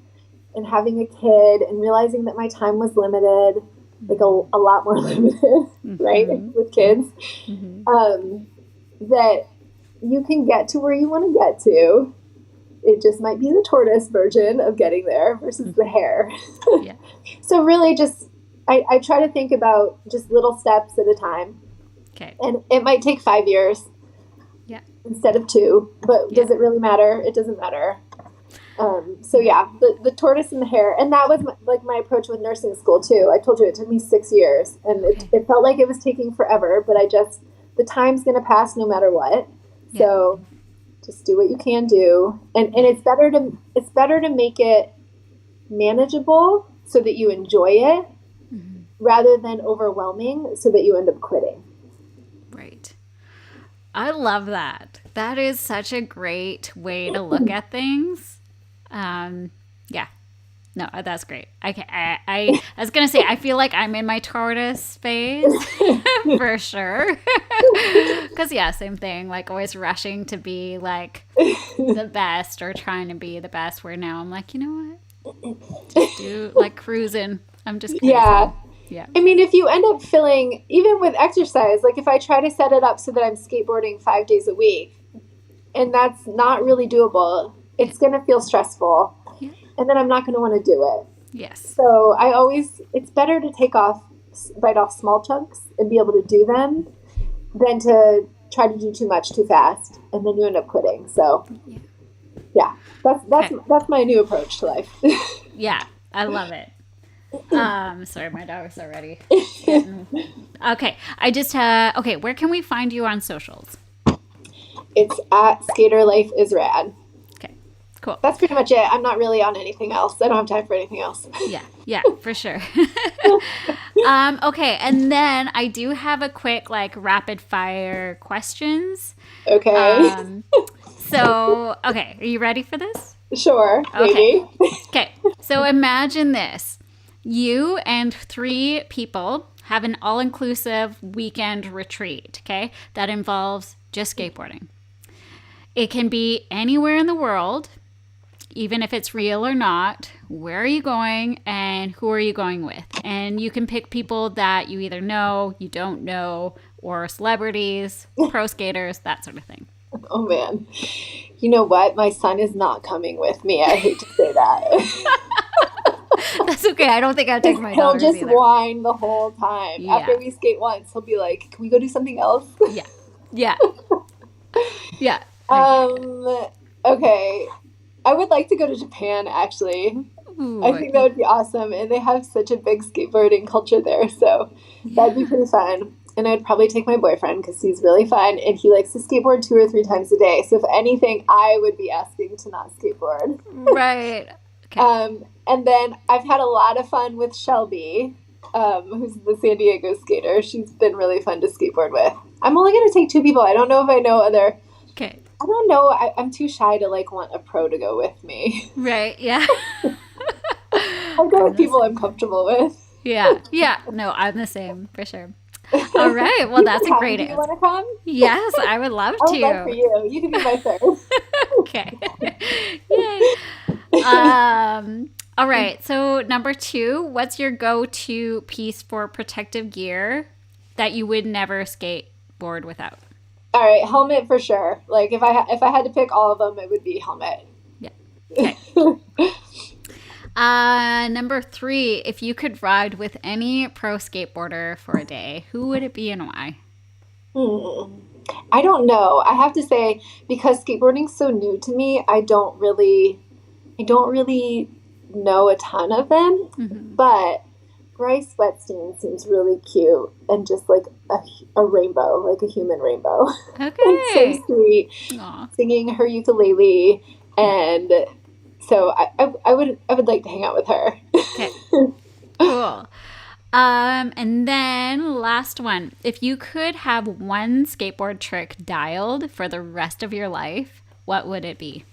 and having a kid and realizing that my time was limited, like a lot more limited, right, with kids, that you can get to where you want to get to. It just might be the tortoise version of getting there versus the hare. Yeah. So really just, I try to think about just little steps at a time. Okay. And it might take 5 years instead of 2, but does it really matter? It doesn't matter. So yeah, the tortoise and the hare, and that was my approach with nursing school too. I told you it took me 6 years, and it felt like it was taking forever, but the time's going to pass no matter what. Yeah. So just do what you can do, and it's better to make it manageable so that you enjoy it, rather than overwhelming so that you end up quitting. Right. I love that. That is such a great way to look at things. No, that's great. I was going to say, I feel like I'm in my tortoise phase for sure. Because same thing, like always rushing to be like the best or trying to be the best, where now I'm like, you know what? Just do like cruising I'm just crazy. Yeah. Yeah. I mean, if you end up feeling, even with exercise, like if I try to set it up so that I'm skateboarding 5 days a week, and that's not really doable, it's going to feel stressful. Yeah. And then I'm not going to want to do it. Yes. So it's better to bite off small chunks and be able to do them than to try to do too much too fast. And then you end up quitting. So yeah, that's my new approach to life. Yeah. I love it. Sorry, my dog's already. Okay. Okay. Where can we find you on socials? It's at Skater Life is Rad. Okay. Cool. That's pretty much it. I'm not really on anything else. I don't have time for anything else. Yeah, for sure. Okay. And then I do have a quick, like, rapid fire questions. Okay. Okay. Are you ready for this? Sure. Okay. Maybe. Okay. So imagine this. You and 3 people have an all-inclusive weekend retreat, okay, that involves just skateboarding. It can be anywhere in the world, even if it's real or not. Where are you going and who are you going with? And you can pick people that you either know, you don't know, or celebrities, pro skaters, that sort of thing. Oh, man. You know what? My son is not coming with me. I hate to say that. That's okay. I don't think I'd take my He'll daughters just either. whine the whole time. Yeah. After we skate once, he'll be like, "Can we go do something else?" Yeah. Yeah. Okay. I would like to go to Japan, actually. Ooh, I think that would be awesome. And they have such a big skateboarding culture there. So that'd be pretty fun. And I'd probably take my boyfriend because he's really fun. And he likes to skateboard 2 or 3 times a day. So if anything, I would be asking to not skateboard. Right. Okay. And then I've had a lot of fun with Shelby, who's the San Diego skater. She's been really fun to skateboard with. I'm only going to take 2 people. I don't know if I know other. Okay. I don't know. I'm too shy to like want a pro to go with me. Right. Yeah. I'll go with people I'm comfortable with. Yeah. Yeah. No, I'm the same for sure. All right. Well, that's a great answer. Do you want to come? Yes, I would love to. I would love for you. You can be my third. Okay. Yay. All right. So number 2, what's your go-to piece for protective gear that you would never skateboard without? All right, helmet for sure. Like if I had to pick all of them, it would be helmet. Yeah. Okay. Number 3, if you could ride with any pro skateboarder for a day, who would it be and why? I don't know. I have to say, because skateboarding's so new to me, I don't really know a ton of them. Mm-hmm. But Bryce Wetstein seems really cute and just like a rainbow, like a human rainbow. Okay. So sweet. Aww. Singing her ukulele, and so I would like to hang out with her. Okay. Cool. And then last one. If you could have one skateboard trick dialed for the rest of your life, what would it be?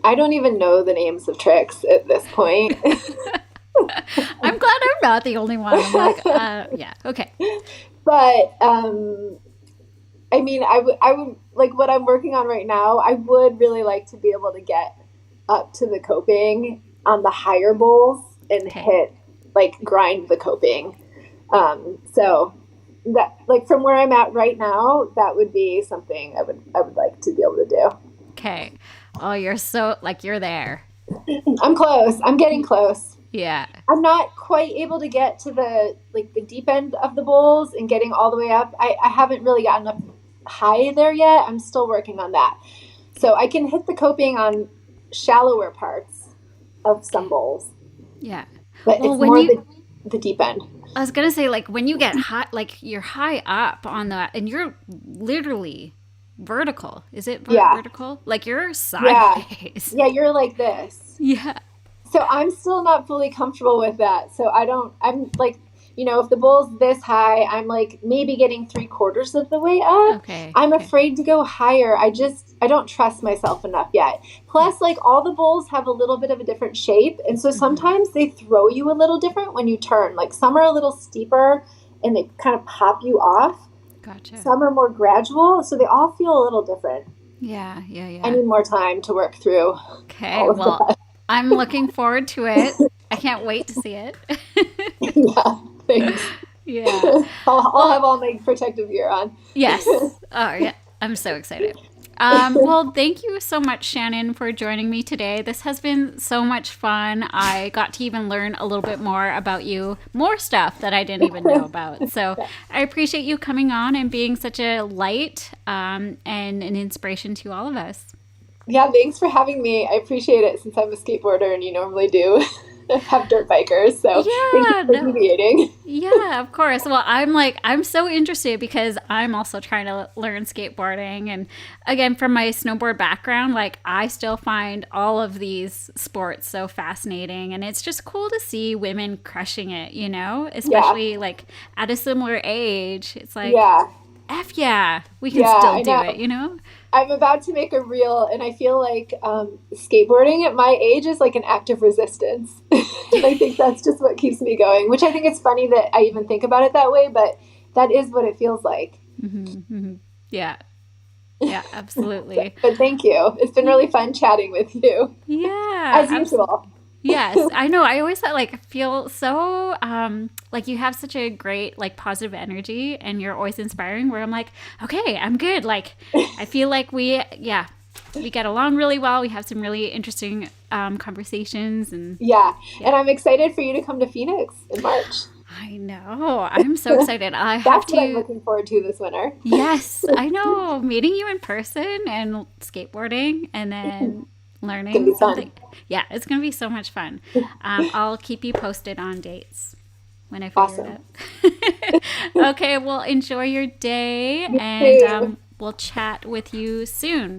I don't even know the names of tricks at this point. I'm glad I'm not the only one. I'm like, yeah, okay. But, I mean, I would, like what I'm working on right now, I would really like to be able to get up to the coping on the higher bowls and grind the coping. So that, like, from where I'm at right now, that would be something I would like to be able to do. Okay. Oh, you're so, like, you're there. I'm close. I'm getting close. Yeah. I'm not quite able to get to the deep end of the bowls and getting all the way up. I haven't really gotten up high there yet. I'm still working on that. So I can hit the coping on shallower parts of some bowls. Yeah. But it's more the deep end. I was going to say, like, when you get high, like, you're high up on the, and you're literally vertical. Is it vertical? Like, you're sideways. Yeah, you're like this. Yeah. So I'm still not fully comfortable with that. So I'm like, if the bowl's this high, I'm like maybe getting 3/4 of the way up. Okay. I'm afraid to go higher. I don't trust myself enough yet. Plus, like, all the bowls have a little bit of a different shape. And so sometimes they throw you a little different when you turn. Like, some are a little steeper and they kind of pop you off. Gotcha. Some are more gradual. So they all feel a little different. Yeah. I need more time to work through. Okay. Well, I'm looking forward to it. I can't wait to see it. Yeah, thanks. Yeah. I'll have all my protective gear on. Yes. Oh, yeah. I'm so excited. Well, thank you so much, Shannon, for joining me today. This has been so much fun. I got to even learn a little bit more about you, more stuff that I didn't even know about. So I appreciate you coming on and being such a light and an inspiration to all of us. Yeah, thanks for having me. I appreciate it since I'm a skateboarder and you normally do have dirt bikers. So thank you Yeah, for no. deviating. Yeah, of course. Well, I'm so interested because I'm also trying to learn skateboarding. And again, from my snowboard background, like I still find all of these sports so fascinating. And it's just cool to see women crushing it, Yeah, especially like at a similar age. It's like, yeah, F yeah, we can yeah, still I do know. it. I'm about to make a reel, and I feel like skateboarding at my age is like an act of resistance. And I think that's just what keeps me going, which I think it's funny that I even think about it that way, but that is what it feels like. Yeah, yeah, absolutely. But thank you. It's been really fun chatting with you, Yeah, as absolutely. usual. Yes, I know. I always thought like feel so like you have such a great like positive energy and you're always inspiring where I'm like, okay, I'm good. Like I feel like we get along really well. We have some really interesting conversations and Yeah, yeah. and I'm excited for you to come to Phoenix in March. I know. I'm so excited. I have That's what I'm to looking forward to this winter. yes, I know. Meeting you in person and skateboarding and then It's gonna learning be fun. something. Yeah, it's going to be so much fun. I'll keep you posted on dates when I figure Awesome. it out. Okay, well, enjoy your day You and too. we'll chat with you soon.